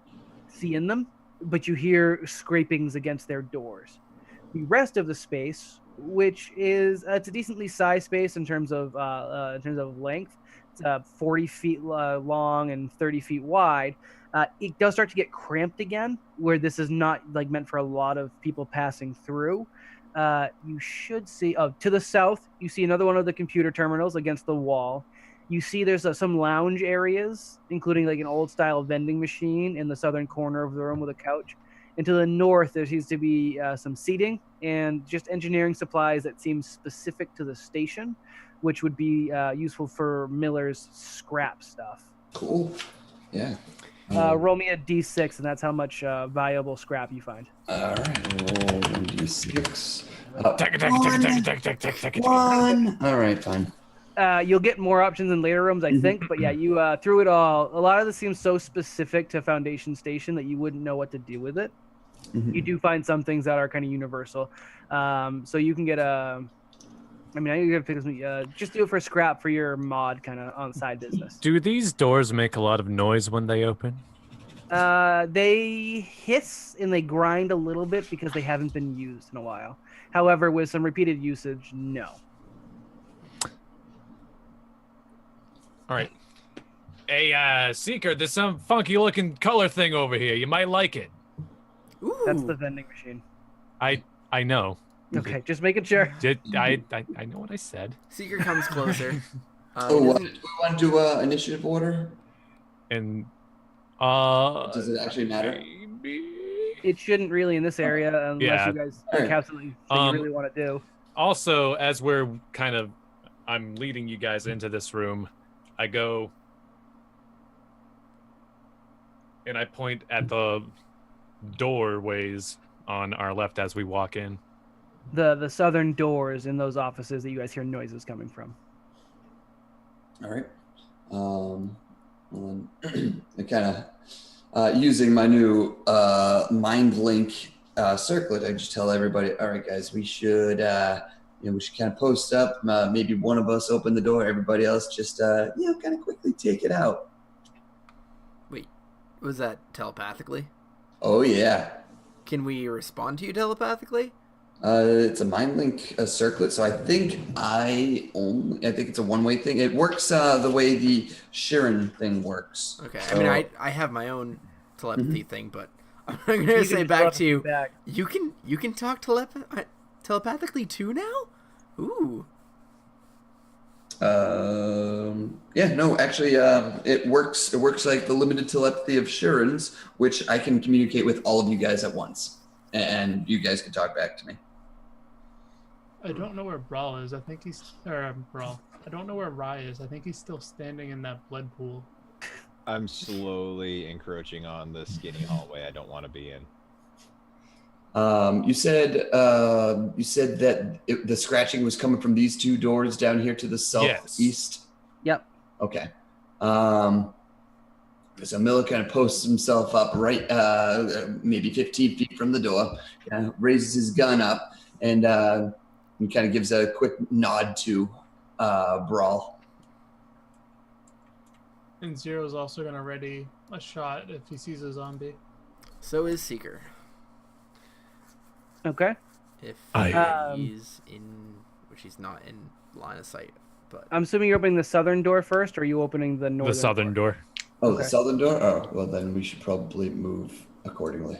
see in them, but you hear scrapings against their doors. The rest of the space, which is it's a decently sized space in terms of length. It's 40 feet long and 30 feet wide. It does start to get cramped again, where this is not like meant for a lot of people passing through. You should see to the south, you see another one of the computer terminals against the wall. You see there's some lounge areas, including like an old style vending machine in the southern corner of the room with a couch. And to the north, there seems to be some seating and just engineering supplies that seem specific to the station, which would be useful for Miller's scrap stuff. Cool. Yeah. Roll me a d6, and that's how much valuable scrap you find. All right. Roll 1d6. One. All right, fine. You'll get more options in later rooms, I think. But yeah, you through it all. A lot of this seems so specific to Foundation Station that you wouldn't know what to do with it. You do find some things that are kind of universal. So you can get a... I mean, I think you're gonna pick this. Just do it for scrap for your mod, kind of on side business. Do these doors make a lot of noise when they open? They hiss and they grind a little bit because they haven't been used in a while. However, with some repeated usage, no. All right. Hey, Seeker, there's some funky-looking color thing over here. You might like it. Ooh. That's the vending machine. I know. Okay, just making sure. I know what I said. Seeker comes closer. Do we want to do initiative order? And does it actually matter? Maybe. It shouldn't really in this area unless you guys have something you really want to do. Also, as I'm leading you guys into this room, I go and I point at the doorways on our left as we walk in. The southern doors in those offices that you guys hear noises coming from. All right. I kind of using my new mind link circlet. I just tell everybody, all right, guys, we should we should kind of post up. Maybe one of us open the door. Everybody else just kind of quickly take it out. Wait, was that telepathically? Oh yeah. Can we respond to you telepathically? It's a mind link circlet, so I think it's a one-way thing. It works the way the Sharon thing works. Okay, so, I mean, I have my own telepathy thing, but I'm gonna say back to you. You can talk telepathically too now? Ooh. It works. It works like the limited telepathy of Sharon's, which I can communicate with all of you guys at once, and you guys can talk back to me. I don't know where Brawl is. I think he's Brawl. I don't know where Rye is. I think he's still standing in that blood pool. I'm slowly encroaching on the skinny hallway I don't want to be in. You said that the scratching was coming from these 2 doors down here to the southeast. Yes. Yep. Okay. So Miller kind of posts himself up right, maybe 15 feet from the door, raises his gun up, and he kind of gives a quick nod to Brawl. And Zero's also going to ready a shot if he sees a zombie. So is Seeker. Okay. If he's in which he's not in line of sight. But I'm assuming you're opening the southern door first, or are you opening the northern? The southern door. Oh, Okay. The southern door? Oh, well, then we should probably move accordingly.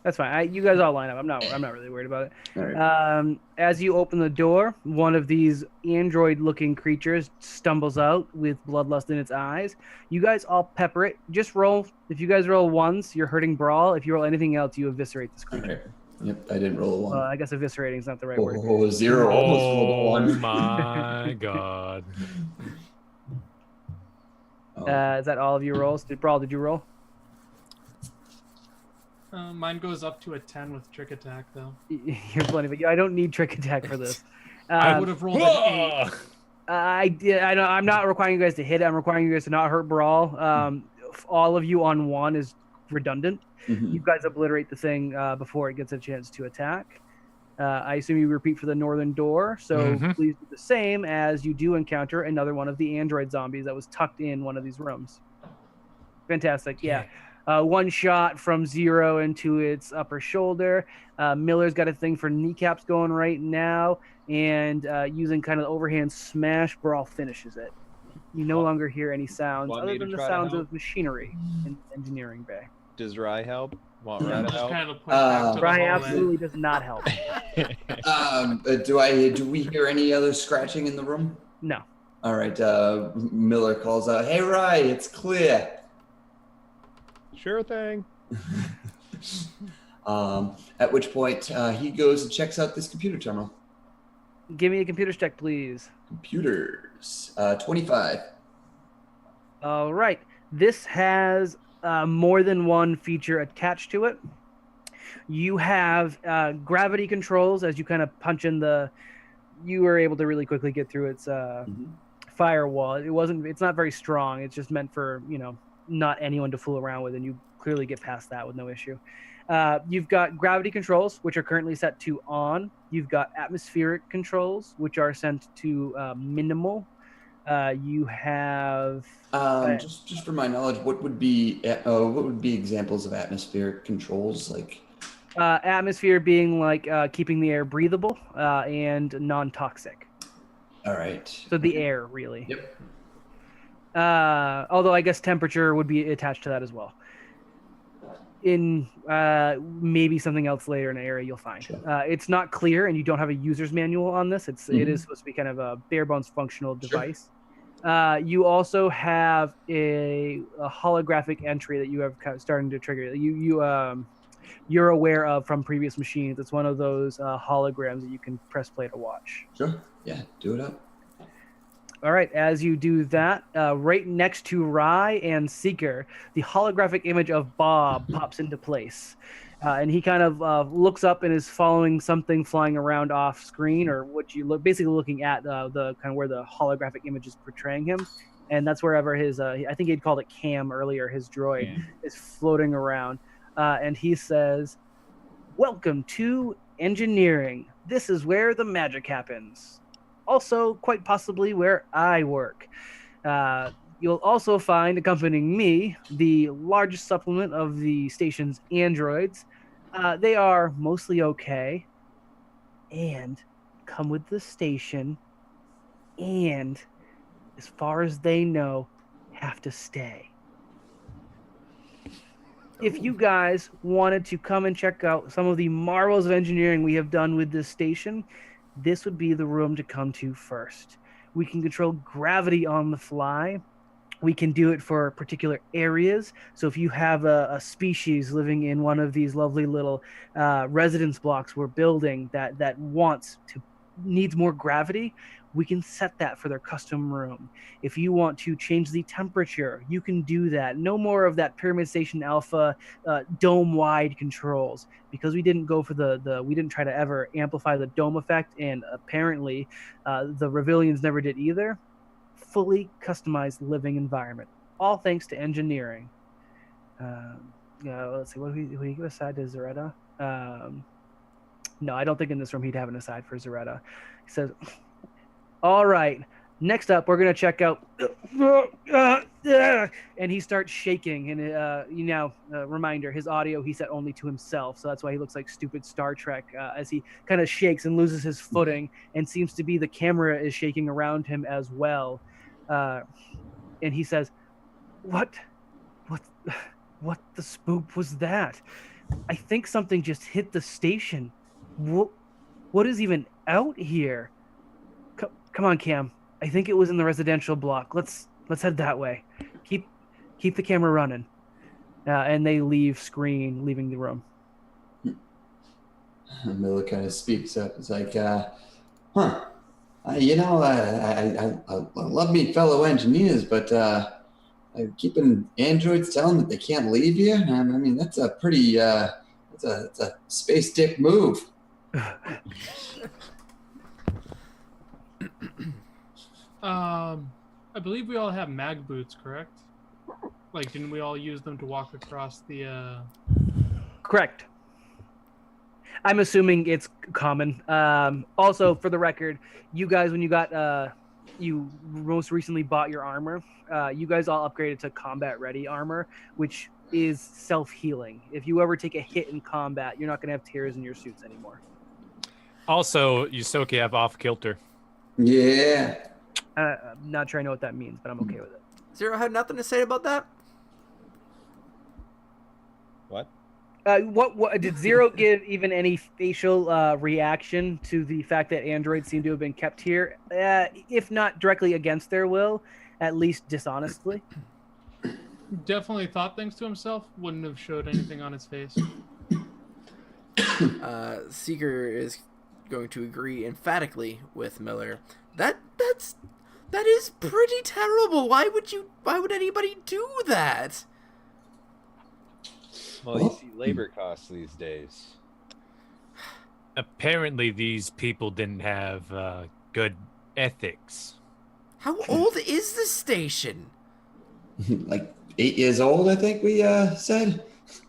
That's fine. You guys all line up. I'm not really worried about it. All right. As you open the door, one of these android-looking creatures stumbles out with bloodlust in its eyes. You guys all pepper it. Just roll. If you guys roll ones, you're hurting Brawl. If you roll anything else, you eviscerate this All creature. right. Yep, I didn't roll a 1. I guess eviscerating is not the right word. Oh, 0. Almost rolled a 1. Oh my god. Is that all of your rolls? Did you roll? Mine goes up to a 10 with trick attack, though. You're plenty, but I don't need trick attack for this. I would have rolled an 8. I did. I'm not requiring you guys to hit it. I'm requiring you guys to not hurt Brawl. All of you on 1 is redundant. Mm-hmm. You guys obliterate the thing before it gets a chance to attack. I assume you repeat for the northern door, so please do the same as you do encounter another one of the android zombies that was tucked in one of these rooms. Fantastic, yeah. One shot from 0 into its upper shoulder. Miller's got a thing for kneecaps going right now, and using kind of overhand smash, Brawl finishes it. You no longer hear any sounds other than the sounds of machinery in engineering bay. Does Rye help? Want Rye to help? Kind of point back to the Rye hallway. absolutely does not help. Do we hear any other scratching in the room? No. All right. Miller calls out, "Hey, Rye, it's clear." Sure thing. At which point he goes and checks out this computer terminal. Give me a computer check, please. Computers. 25. All right. This has more than one feature attached to it. You have gravity controls as you kind of punch in the. You were able to really quickly get through its firewall. It's not very strong. It's just meant for not anyone to fool around with, and you clearly get past that with no issue. You've got gravity controls, which are currently set to on. You've got atmospheric controls, which are set to minimal. You have just for my knowledge, what would be examples of atmospheric controls like? Atmosphere being like keeping the air breathable and non-toxic. All right. So the air, really. Yep. Although I guess temperature would be attached to that as well. In maybe something else later in the area you'll find. Sure. It's not clear, and you don't have a user's manual on this. It is supposed to be kind of a bare bones functional device. Sure. You also have a holographic entry that you have starting to trigger. You're aware of from previous machines. It's one of those holograms that you can press play to watch. Sure. Yeah, do it up. All right, as you do that, right next to Rye and Seeker, the holographic image of Bob pops into place. And he kind of looks up and is following something flying around off screen, or what you look basically looking at the kind of where the holographic image is portraying him. And that's wherever his, I think he'd called it Cam earlier, his droid is floating around. And he says, "Welcome to engineering. This is where the magic happens. Also, quite possibly where I work. You'll also find accompanying me the largest supplement of the station's androids. They are mostly okay and come with the station and, as far as they know, have to stay. If you guys wanted to come and check out some of the marvels of engineering we have done with this station, this would be the room to come to first. We can control gravity on the fly. We can do it for particular areas. So if you have a species living in one of these lovely little residence blocks we're building that needs more gravity, we can set that for their custom room. If you want to change the temperature, you can do that. No more of that Pyramid Station Alpha dome-wide controls, because we didn't go for we didn't try to ever amplify the dome effect, and apparently the Revillians never did either. Fully customized living environment, all thanks to engineering. Let's see, what do we give aside to Zaretta? No, I don't think in this room he'd have an aside for Zaretta. He says, "All right, Next up, we're gonna check out, and he starts shaking. And reminder: his audio he set only to himself, so that's why he looks like stupid Star Trek as he kind of shakes and loses his footing, and seems to be the camera is shaking around him as well. And he says, "What the spook was that? I think something just hit the station. What is even out here? Come on, Cam." I think it was in the residential block. Let's head that way. Keep the camera running. And they leave screen, leaving the room. Miller kind of speaks up. It's like, I love me fellow engineers, but keeping androids telling that they can't leave here. I mean, that's a pretty, it's a space dick move. I believe we all have mag boots, correct? Like, didn't we all use them to walk across the? Correct. I'm assuming it's common. Also, for the record, you guys, when you most recently bought your armor, you guys all upgraded to combat ready armor, which is self-healing. If you ever take a hit in combat, you're not going to have tears in your suits anymore. Also, Yusoki have off kilter. Yeah. I'm not sure I know what that means, but I'm okay with it. Zero had nothing to say about that? What? What did Zero give even any facial reaction to the fact that androids seem to have been kept here, if not directly against their will, at least dishonestly? Definitely thought things to himself. Wouldn't have showed anything on his face. Seeker is going to agree emphatically with Miller. That is pretty terrible. Why would anybody do that? Well, you see labor costs these days. Apparently, these people didn't have good ethics. How old is this station? Like 8 years old, I think we said.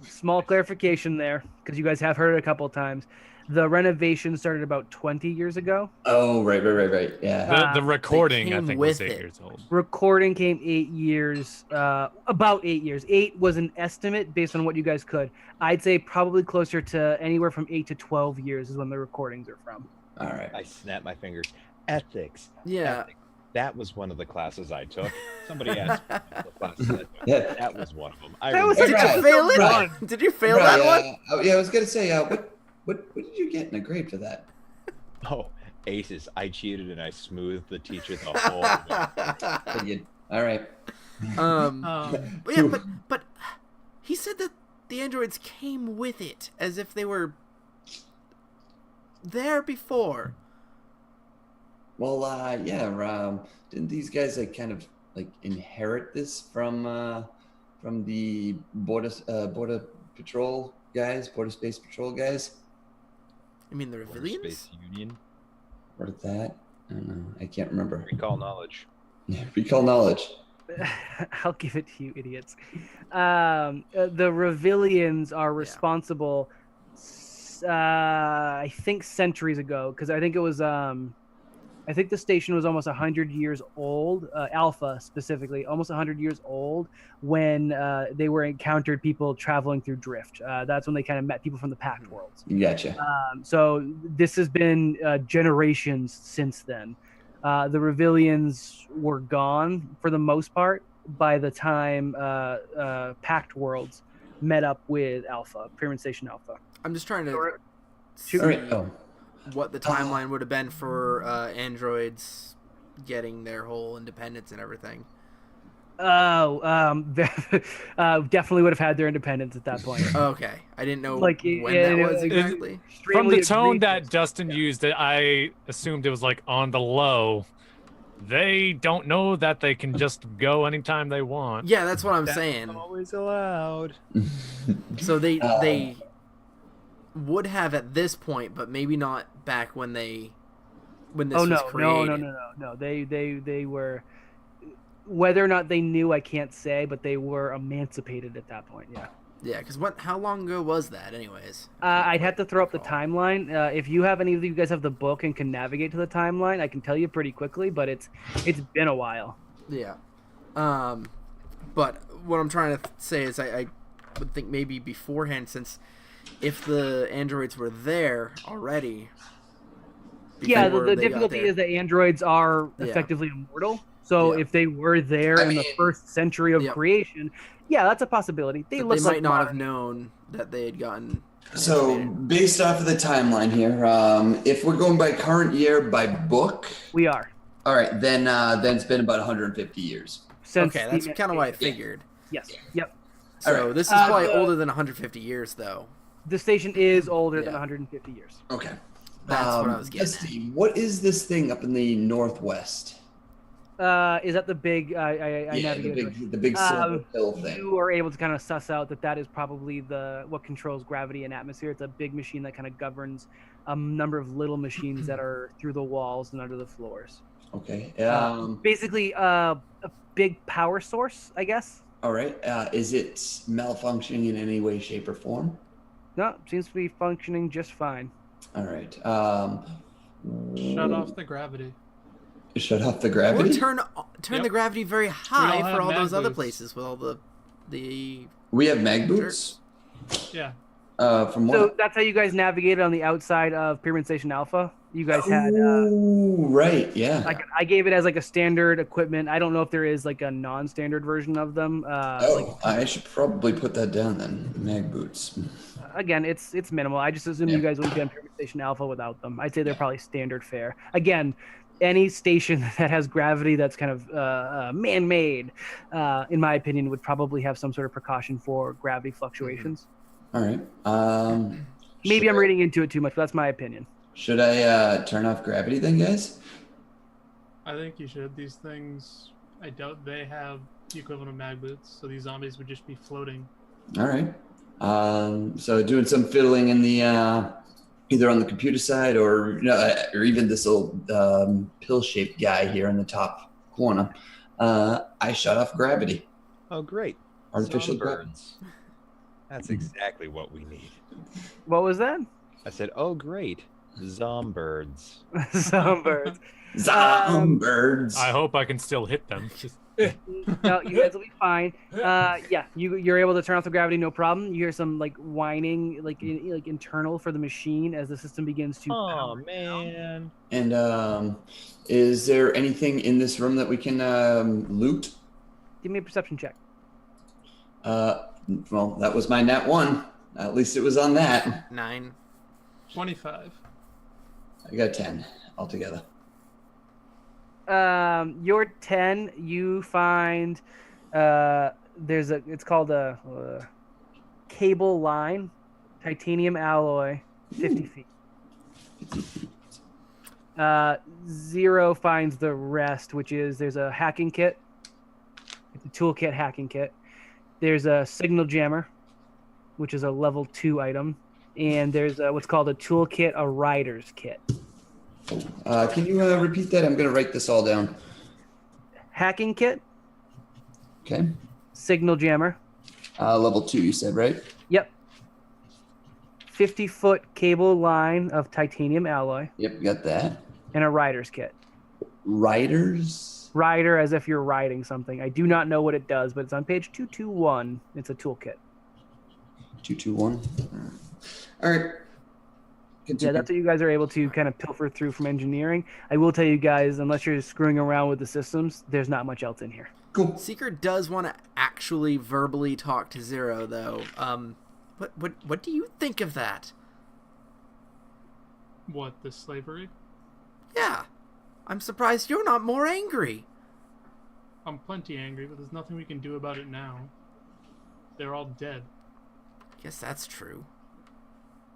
Small clarification there, because you guys have heard it a couple of times. The renovation started about 20 years ago. Oh, right. Yeah. The recording, I came think, with was 8 it. years old. Recording came 8 years, about 8 years. 8 was an estimate based on what you guys could. I'd say probably closer to anywhere from 8 to 12 years is when the recordings are from. All right. I snap my fingers. Ethics. Yeah. Ethics. That was one of the classes I took. Somebody asked me what classes I took. Yeah. That was one of them. Did you fail it? Right. Did you fail that one? Yeah, I was gonna say, what did you get in a grade for that? Oh, aces. I cheated and I smoothed the teacher the whole way. All right. But yeah, but he said that the androids came with it as if they were there before. Well, didn't these guys kind of inherit this from the border patrol guys, border space patrol guys? I mean, the Border Revillians? Space Union. Or that? I don't know. I can't remember. Recall knowledge. Yeah, recall knowledge. I'll give it to you, idiots. The Revillians are responsible, I think, centuries ago, because I think it was I think the station was almost 100 years old, Alpha specifically, almost 100 years old when they encountered people traveling through drift. That's when they kind of met people from the Pact worlds. Gotcha. So this has been generations since then. The Revillians were gone for the most part by the time Pact worlds met up with Alpha, Pyramid Station Alpha. I'm just trying to Shoot. see what the timeline would have been for androids getting their whole independence and everything. Definitely would have had their independence at that point. Okay, I didn't know Like, when yeah, that it- was it- exactly. From the Extremely tone that egregious. Dustin used, I assumed it was like on the low. They don't know that they can just go anytime they want. Yeah, that's what I'm That's saying. always allowed. So they would have at this point, but maybe not back when this was created. No. They were, whether or not they knew, I can't say, but they were emancipated at that point. Yeah. Yeah, because how long ago was that, anyways? I'd have to throw up the timeline. If you have any of you guys have the book and can navigate to the timeline, I can tell you pretty quickly. But it's been a while. Yeah. But what I'm trying to say is I would think maybe beforehand, since if the androids were there already. Yeah, the difficulty is that androids are effectively immortal. So if they were there in the first century of creation, that's a possibility. They might not have known that they had gotten. So based off of the timeline here, if we're going by current year by book, we are. All right, then it's been about 150 years. Okay, that's kind of what I figured. Yes. Yep. So this is probably older than 150 years, though. The station is older than 150 years. Okay. That's what I was getting at. What is this thing up in the northwest? Is that the big? The big silver pill thing. You are able to kind of suss out that is probably what controls gravity and atmosphere. It's a big machine that kind of governs a number of little machines that are through the walls and under the floors. Okay. Basically, a big power source, I guess. All right. Is it malfunctioning in any way, shape, or form? No, seems to be functioning just fine. All right. Shut off the gravity. Shut off the gravity? Or turn the gravity very high for all those other places with all the We have mag boots? Yeah. From what? So that's how you guys navigated on the outside of Pyramid Station Alpha? You guys had... right, yeah. I gave it as like a standard equipment. I don't know if there is like a non-standard version of them. I should probably put that down then. Mag boots. Again, it's minimal. I just assume you guys would be on Pyramid Station Alpha without them. I'd say they're probably standard fare. Again, any station that has gravity that's kind of man-made, in my opinion, would probably have some sort of precaution for gravity fluctuations. All right. Maybe I'm reading into it too much, but that's my opinion. Should I turn off gravity then, guys? I think you should. These things, I doubt they have the equivalent of mag boots, so these zombies would just be floating. All right. So doing some fiddling in the either on the computer side or even this little pill-shaped guy here in the top corner. I shut off gravity. Oh, great! Artificial gravity. That's exactly what we need. What was that? I said, oh, great. Zombirds. Zombirds. Zombirds. I hope I can still hit them. No, you guys will be fine. You're able to turn off the gravity, no problem. You hear some like whining, like internal for the machine as the system begins to. Oh man! And is there anything in this room that we can loot? Give me a perception check. Well, that was my nat 1. At least it was on that. 9. 25. I got 10 altogether. Your 10, you find it's called a cable line, titanium alloy, 50 feet. 50 feet. 0 finds the rest, which is there's a hacking kit. It's a toolkit hacking kit. There's a signal jammer, which is a level 2 item. And there's what's called a toolkit, a rider's kit. Can you repeat that? I'm going to write this all down. Hacking kit. Okay. Signal jammer. Level 2, you said, right? Yep. 50-foot cable line of titanium alloy. Yep, got that. And a rider's kit. Riders? Rider, as if you're riding something. I do not know what it does, but it's on page 221. It's a toolkit. 221. All right. Continue. Yeah, that's what you guys are able to kind of pilfer through from engineering. I will tell you guys, unless you're screwing around with the systems, there's not much else in here. Cool. Seeker does want to actually verbally talk to Zero, though. What do you think of that? What, the slavery? Yeah. I'm surprised you're not more angry. I'm plenty angry, but there's nothing we can do about it now. They're all dead. Guess that's true.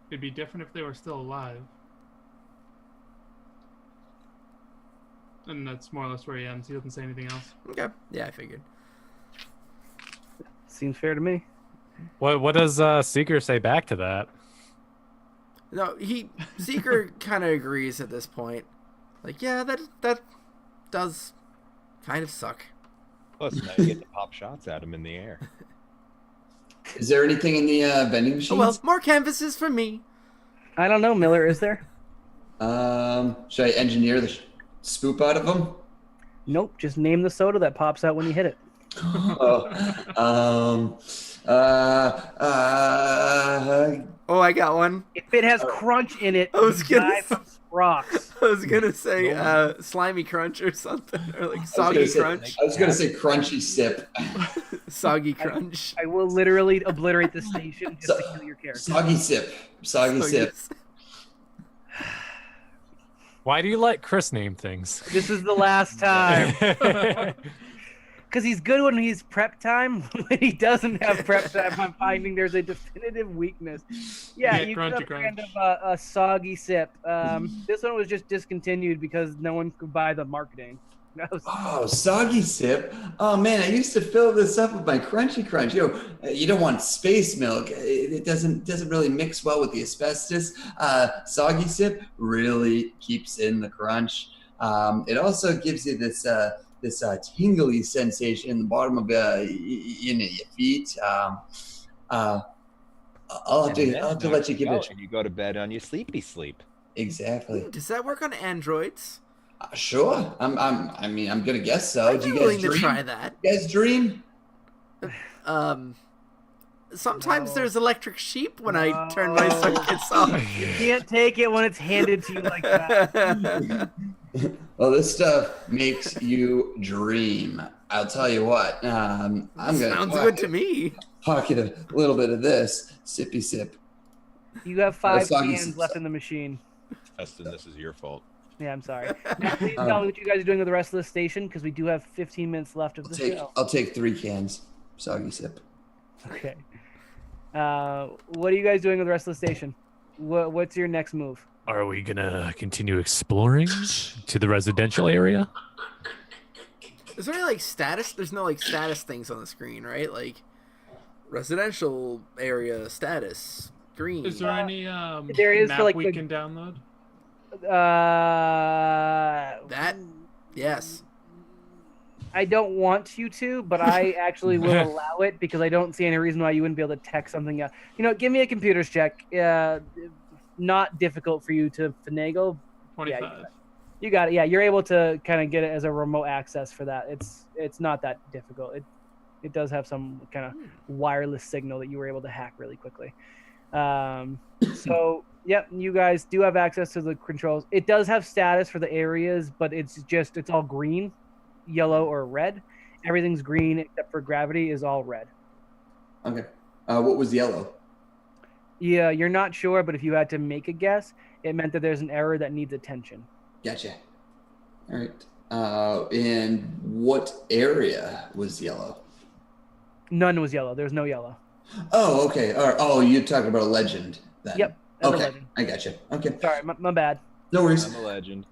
It'd be different if they were still alive. And that's more or less where he ends. He doesn't say anything else. Okay. Yeah, I figured. Seems fair to me. What does Seeker say back to that? No, Seeker kind of agrees at this point. Like, yeah, that does kind of suck. Plus, now you get to pop shots at him in the air. Is there anything in the vending machines? Oh, well, more canvases for me. I don't know, Miller. Is there? Should I engineer the spoop out of them? Nope. Just name the soda that pops out when you hit it. Oh, I got one. If it has crunch in it, I was gonna die from rocks. I was gonna say slimy crunch or something, or like soggy crunch. I was gonna say crunchy sip. Soggy crunch. I will literally obliterate the station just to kill your character. Soggy sip. Soggy sip. Why do you let Chris name things? This is the last time. Because he's good when he's prep time. When he doesn't have prep time, I'm finding there's a definitive weakness. Yeah, you could have kind of a soggy sip. This one was just discontinued because no one could buy the marketing. Oh, soggy sip. Oh man, I used to fill this up with my crunchy crunch. You don't want space milk. It doesn't really mix well with the asbestos. Soggy sip really keeps in the crunch. It also gives you this tingly sensation in the bottom of your feet. I'll have to let you give it a try. You go to bed on your sleepy sleep. Exactly. Does that work on androids? Sure. I'm gonna guess so. I'm willing to try that. You guys dream? Sometimes there's electric sheep when I turn my circuits off. You can't take it when it's handed to you like that. Well, this stuff makes you dream. I'll tell you what. Sounds good to me. Pocket a little bit of this. Sippy sip. You have 5 cans left in the machine. Justin, this is your fault. Yeah, I'm sorry. Now, please tell me what you guys are doing with the rest of the station, because we do have 15 minutes left of the show. I'll take 3 cans. Soggy sip. Okay. What are you guys doing with the rest of the station? What's your next move? Are we gonna continue exploring to the residential area? Is there any like status? There's no like status things on the screen, right? Like residential area status green. Is there any there is map for, like, we can download? That yes. I don't want you to, but I actually will allow it because I don't see any reason why you wouldn't be able to text something out. Give me a computer's check. Not difficult for you to finagle. 25. Yeah, you got it. Yeah, you're able to kind of get it as a remote access for that. It's not that difficult. It does have some kind of wireless signal that you were able to hack really quickly. So, yep, you guys do have access to the controls. It does have status for the areas, but it's all green, yellow, or red. Everything's green except for gravity is all red. Okay. What was yellow? Yeah, you're not sure, but if you had to make a guess, it meant that there's an error that needs attention. Gotcha. All right. And what area was yellow? None was yellow. There's no yellow. Oh, okay. All right. Oh, you're talking about a legend then. Yep. Okay. I gotcha. Okay. Sorry, my bad. No worries. I'm a legend.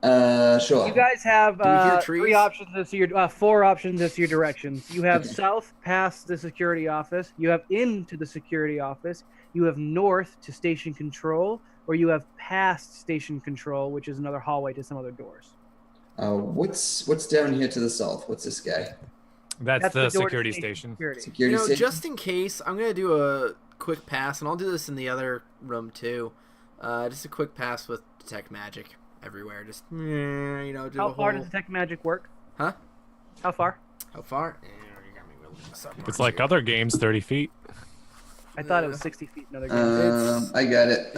Sure. You guys have 3 options as to your 4 options as to your directions. You have south past the security office. You have into the security office. You have north to station control, or you have past station control, which is another hallway to some other doors. What's down here to the south? What's this guy? That's the security station. Security station? Just in case, I'm gonna do a quick pass, and I'll do this in the other room too. Just a quick pass with detect magic everywhere. Just do How far does detect magic work? Huh? How far? How far? It's like other games, 30 feet. I thought it was 60 feet in other games. I got it.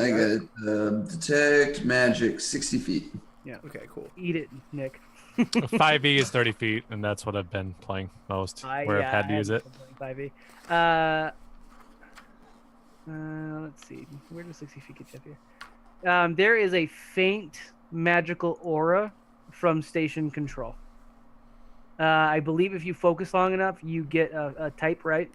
Detect magic, 60 feet. Yeah. Okay, cool. Eat it, Nick. 5e is 30 feet, and that's what I've been playing most, where I've had to use it. 5e. Let's see. Where does 60 feet get you up here? There is a faint magical aura from station control. I believe if you focus long enough, you get a type, right?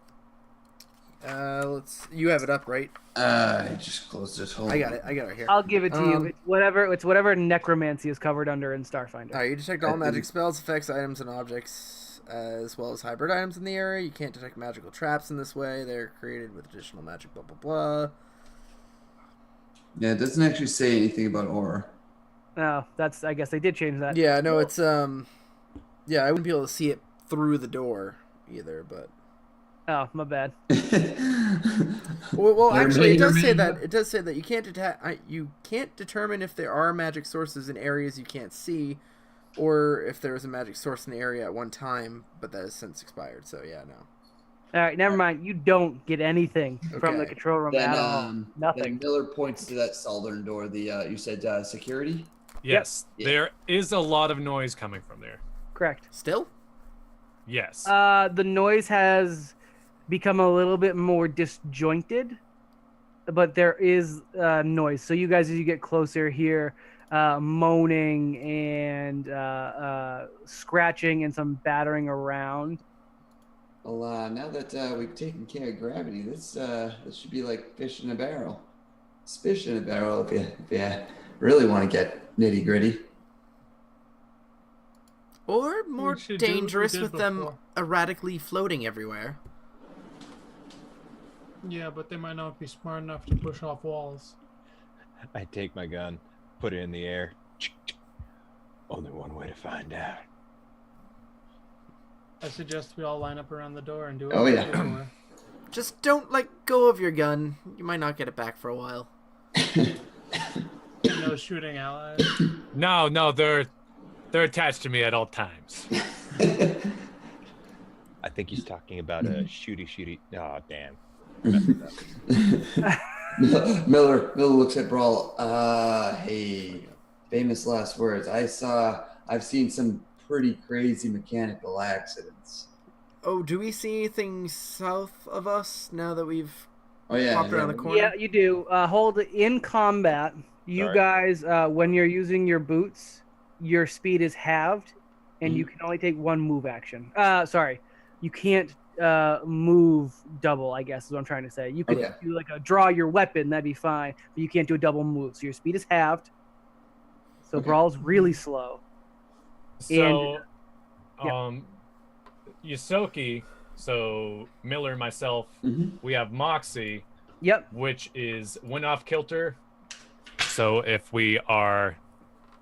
You have it up, right? I just closed this hole. I got it here. I'll give it to you. It's whatever necromancy is covered under in Starfinder. You detect all magic spells, effects, items, and objects, as well as hybrid items in the area. You can't detect magical traps in this way. They're created with additional magic, blah, blah, blah. Yeah, it doesn't actually say anything about aura. Oh, I guess they did change that. Yeah, no, it's, I wouldn't be able to see it through the door either, but... Oh, my bad. Well, actually, it does say that you can't determine if there are magic sources in areas you can't see, or if there is a magic source in the area at one time, but that has since expired. So yeah, no. All right, never mind. You don't get anything from the control room at all. Nothing. Then Miller points to that southern door. You said security? Yes, Yep. there is a lot of noise coming from there. Correct. Still? Yes. The noise has become a little bit more disjointed, but there is noise. So you guys, as you get closer, hear moaning and scratching and some battering around. Well, now that we've taken care of gravity, this should be like fish in a barrel. It's fish in a barrel if you really want to get nitty gritty. Or more dangerous with them erratically floating everywhere. Yeah, but they might not be smart enough to push off walls. I take my gun, put it in the air. Only one way to find out. I suggest we all line up around the door and do it. Oh, yeah. Just don't let go of your gun. You might not get it back for a while. No shooting allies. No, they're attached to me at all times. I think he's talking about a shooty. Oh, damn. Miller looks at Brawl. Hey, famous last words. I've seen some pretty crazy mechanical accidents. Oh, do we see anything south of us now that we've popped around the corner? Yeah, you do. Hold in combat. You guys, when you're using your boots, your speed is halved, and you can only take one move action. You can't move double, I guess is what I'm trying to say. You could do like a draw your weapon, that'd be fine, but you can't do a double move. So your speed is halved. So Brawl's really slow. So, Yosoki, so Miller and myself, we have Moxie. Yep. Which is went off kilter. So if we are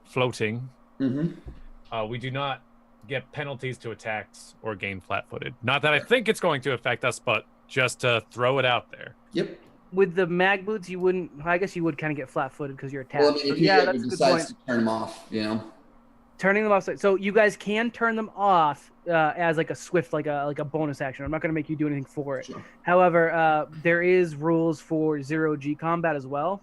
floating, we do not get penalties to attacks or gain flat-footed. Not that I think it's going to affect us, but just to throw it out there. Yep. With the mag boots, you wouldn't. I guess you would kind of get flat-footed because you're attached. Well, I mean, if he ever decides to turn them off, turning them off. So you guys can turn them off as like a swift, like a bonus action. I'm not going to make you do anything for it. Sure. However, there is rules for 0G combat as well.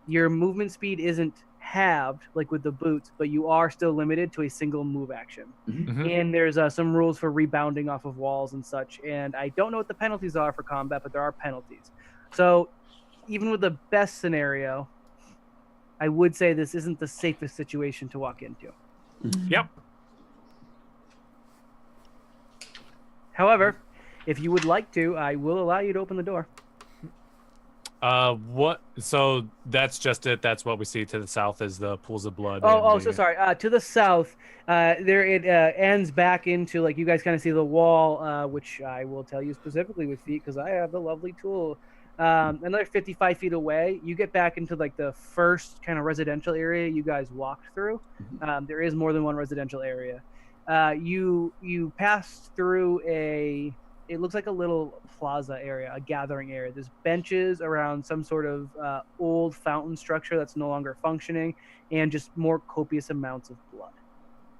Your movement speed isn't halved like with the boots, but you are still limited to a single move action. And there's some rules for rebounding off of walls and such. And I don't know what the penalties are for combat, but there are penalties. So even with the best scenario, I would say this isn't the safest situation to walk into. Yep. However, if you would like to, I will allow you to open the door. What? So that's just it. That's what we see to the south is the pools of blood. So sorry. To the south, there it ends back into like you guys kind of see the wall, which I will tell you specifically with feet because I have the lovely tool. Another 55 feet away, you get back into like the first kind of residential area you guys walked through. There is more than one residential area. You pass through it looks like a little plaza area, a gathering area. There's benches around some sort of old fountain structure that's no longer functioning, and just more copious amounts of blood.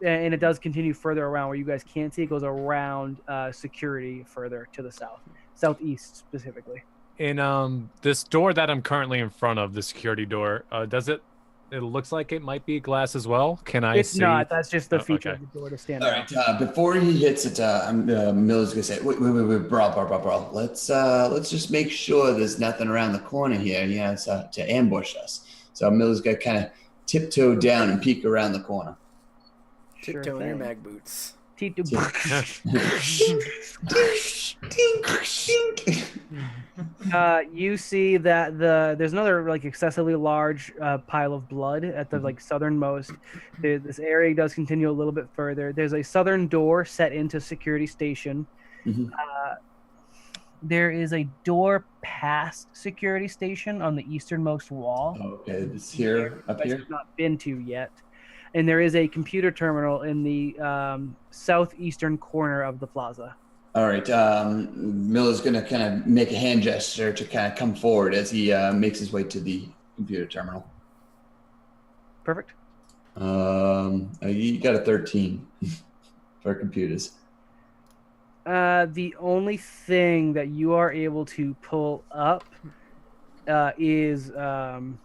And it does continue further around where you guys can't see. It goes around security further to the southeast specifically. In this door that I'm currently in front of, the security door, it looks like it might be glass as well. Can I see? It's not. That's just the feature of the door to stand out. All right. Before he hits it, Miller's gonna say, "Wait, bro. Let's just make sure there's nothing around the corner here. To ambush us." So Miller's gonna kind of tiptoe down and peek around the corner. Tiptoe in your mag boots. You see that there's another like excessively large pile of blood at the like southernmost. This area does continue a little bit further. There's a southern door set into security station. There is a door past security station on the easternmost wall. Okay, this here up here. I've not been to yet. And there is a computer terminal in the southeastern corner of the plaza. All right. Miller's going to kind of make a hand gesture to kind of come forward as he makes his way to the computer terminal. Perfect. You got a 13 for computers. The only thing that you are able to pull up is for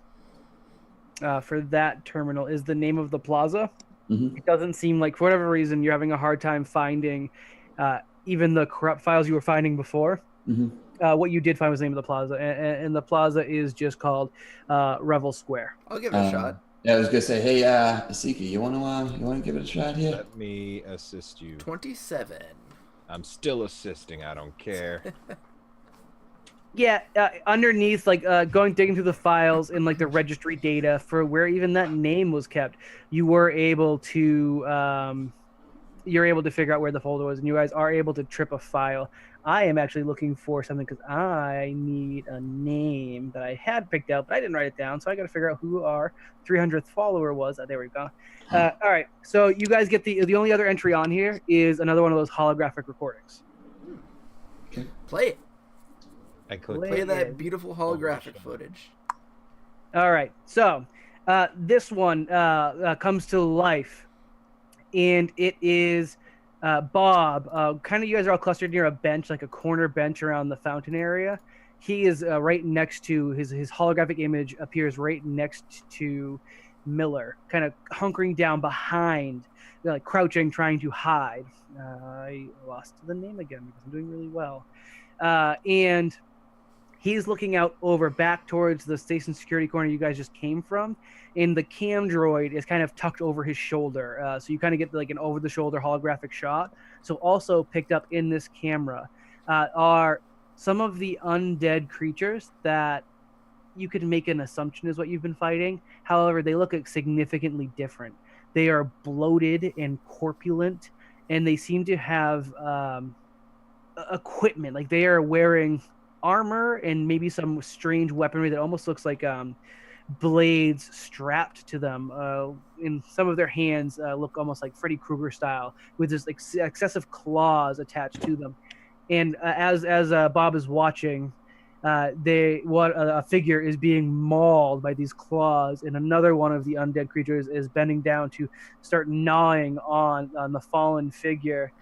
that terminal is the name of the plaza. Mm-hmm. It doesn't seem like, for whatever reason, you're having a hard time finding even the corrupt files you were finding before. Mm-hmm. What you did find was the name of the plaza, and the plaza is just called Revel Square. I'll give it a shot. Yeah, I was gonna say, hey, Asika, you wanna give it a shot here? Let me assist you. 27. I'm still assisting. I don't care. Yeah, underneath, like digging through the files in like the registry data for where even that name was kept, you were able to you're able to figure out where the folder was, and you guys are able to trip a file. I am actually looking for something because I need a name that I had picked out, but I didn't write it down, so I got to figure out who our 300th follower was. There we go. All right, so you guys get the only other entry on here is another one of those holographic recordings. Okay. Play it. I could play that beautiful holographic footage. All right, so this one comes to life, and it is Bob. Kind of, you guys are all clustered near a bench, like a corner bench around the fountain area. He is right next to his holographic image appears right next to Miller, kind of hunkering down behind, like crouching, trying to hide. I lost the name again because I'm doing really well. And he's looking out over back towards the station security corner you guys just came from, and the cam droid is kind of tucked over his shoulder. So you kind of get like an over-the-shoulder holographic shot. So also picked up in this camera are some of the undead creatures that you could make an assumption is what you've been fighting. However, they look significantly different. They are bloated and corpulent, and they seem to have equipment. Like they are wearing armor and maybe some strange weaponry that almost looks like blades strapped to them. In some of their hands look almost like Freddy Krueger style, with this excessive claws attached to them. And as Bob is watching, a figure is being mauled by these claws, and another one of the undead creatures is bending down to start gnawing on the fallen figure.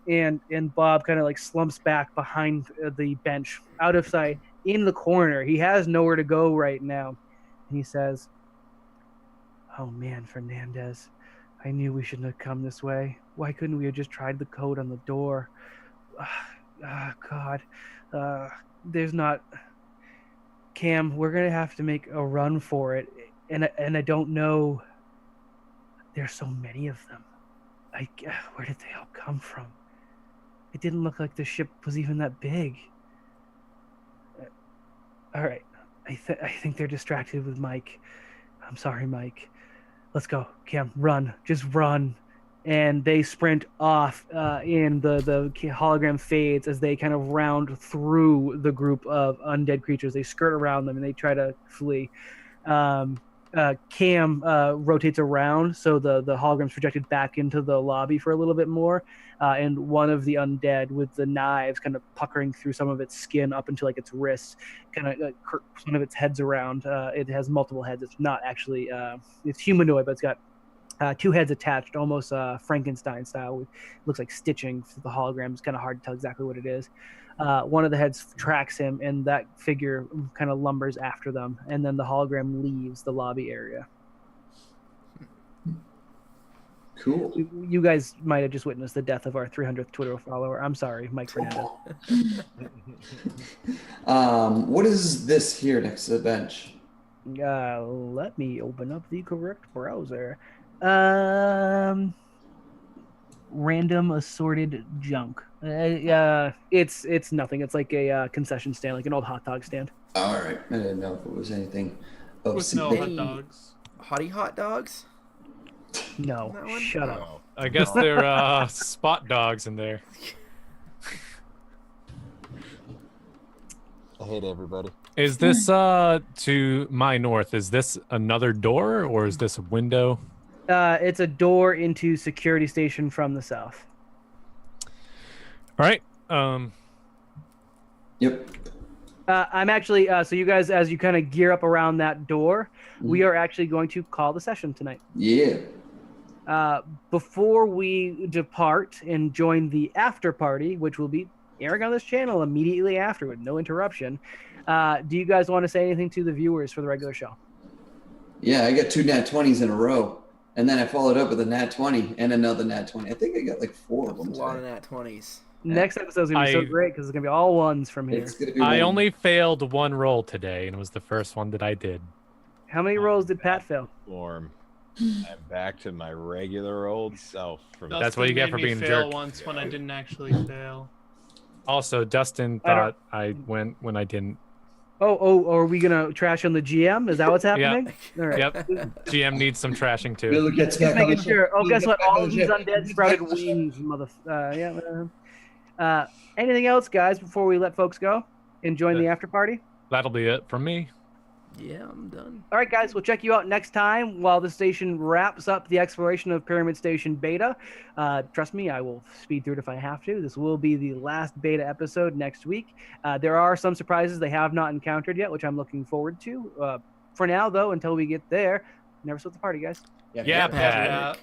And Bob kind of like slumps back behind the bench, out of sight, in the corner. He has nowhere to go right now. And he says, "Oh man, Fernandez, I knew we shouldn't have come this way. Why couldn't we have just tried the code on the door? God, there's not... Cam, we're going to have to make a run for it. And I don't know... There's so many of them. Where did they all come from? It didn't look like the ship was even that big. All right. I think they're distracted with Mike. I'm sorry, Mike. Let's go. Cam, run. Just run." And they sprint off, and the hologram fades as they kind of round through the group of undead creatures. They skirt around them, and they try to flee. Cam rotates around, so the hologram's projected back into the lobby for a little bit more, and one of the undead with the knives kind of puckering through some of its skin up into like its wrists, kind of one of its heads around. It has multiple heads. It's not actually it's humanoid, but it's got two heads attached, almost Frankenstein style. It looks like stitching for the hologram. It's kind of hard to tell exactly what it is. One of the heads tracks him, and that figure kind of lumbers after them, and then the hologram leaves the lobby area. Cool. You guys might have just witnessed the death of our 300th Twitter follower. I'm sorry, Mike Fernandez. What is this here next to the bench? Let me open up the correct browser. Random assorted junk. It's nothing. It's like a concession stand, like an old hot dog stand. All right. I didn't know if it was anything. With no hot dogs. Hot dogs? No. Shut up. Oh, I guess they're spot dogs in there. I hate everybody. Is this to my north? Is this another door, or is this a window? It's a door into security station from the south. right. Yep. I'm actually so you guys, as you kind of gear up around that door, we are actually going to call the session tonight. Yeah. Before we depart and join the after party, which will be airing on this channel immediately after with no interruption, do you guys want to say anything to the viewers for the regular show? Yeah, I got 2 nat 20s in a row, and then I followed up with a nat 20 and another nat 20. I think I got like 4 of them. A lot of nat 20s. Next episode's gonna be so great because it's gonna be all ones from here. It's gonna be I one. only failed 1 roll today, and it was the first one that I did. How many rolls did Pat fail? Form. I'm back to my regular old self. That's what you get for being a jerk. Once when I didn't actually fail. Also, Dustin thought I went when I didn't. Oh, are we gonna trash on the GM? Is that what's happening? Yeah. All right. Yep. GM needs some trashing too. Miller gets Just back on making the sure. ship. Oh, Miller guess gets what? back on All the of these ship. undead sprouted wings, anything else, guys, before we let folks go and join the after party? That'll be it from me. Yeah, I'm done. All right, guys, we'll check you out next time while the station wraps up the exploration of Pyramid Station Beta. Trust me, I will speed through it if I have to. This will be the last beta episode next week. There are some surprises they have not encountered yet, which I'm looking forward to. For now, though, until we get there, never split the party, guys. Yeah, Pat.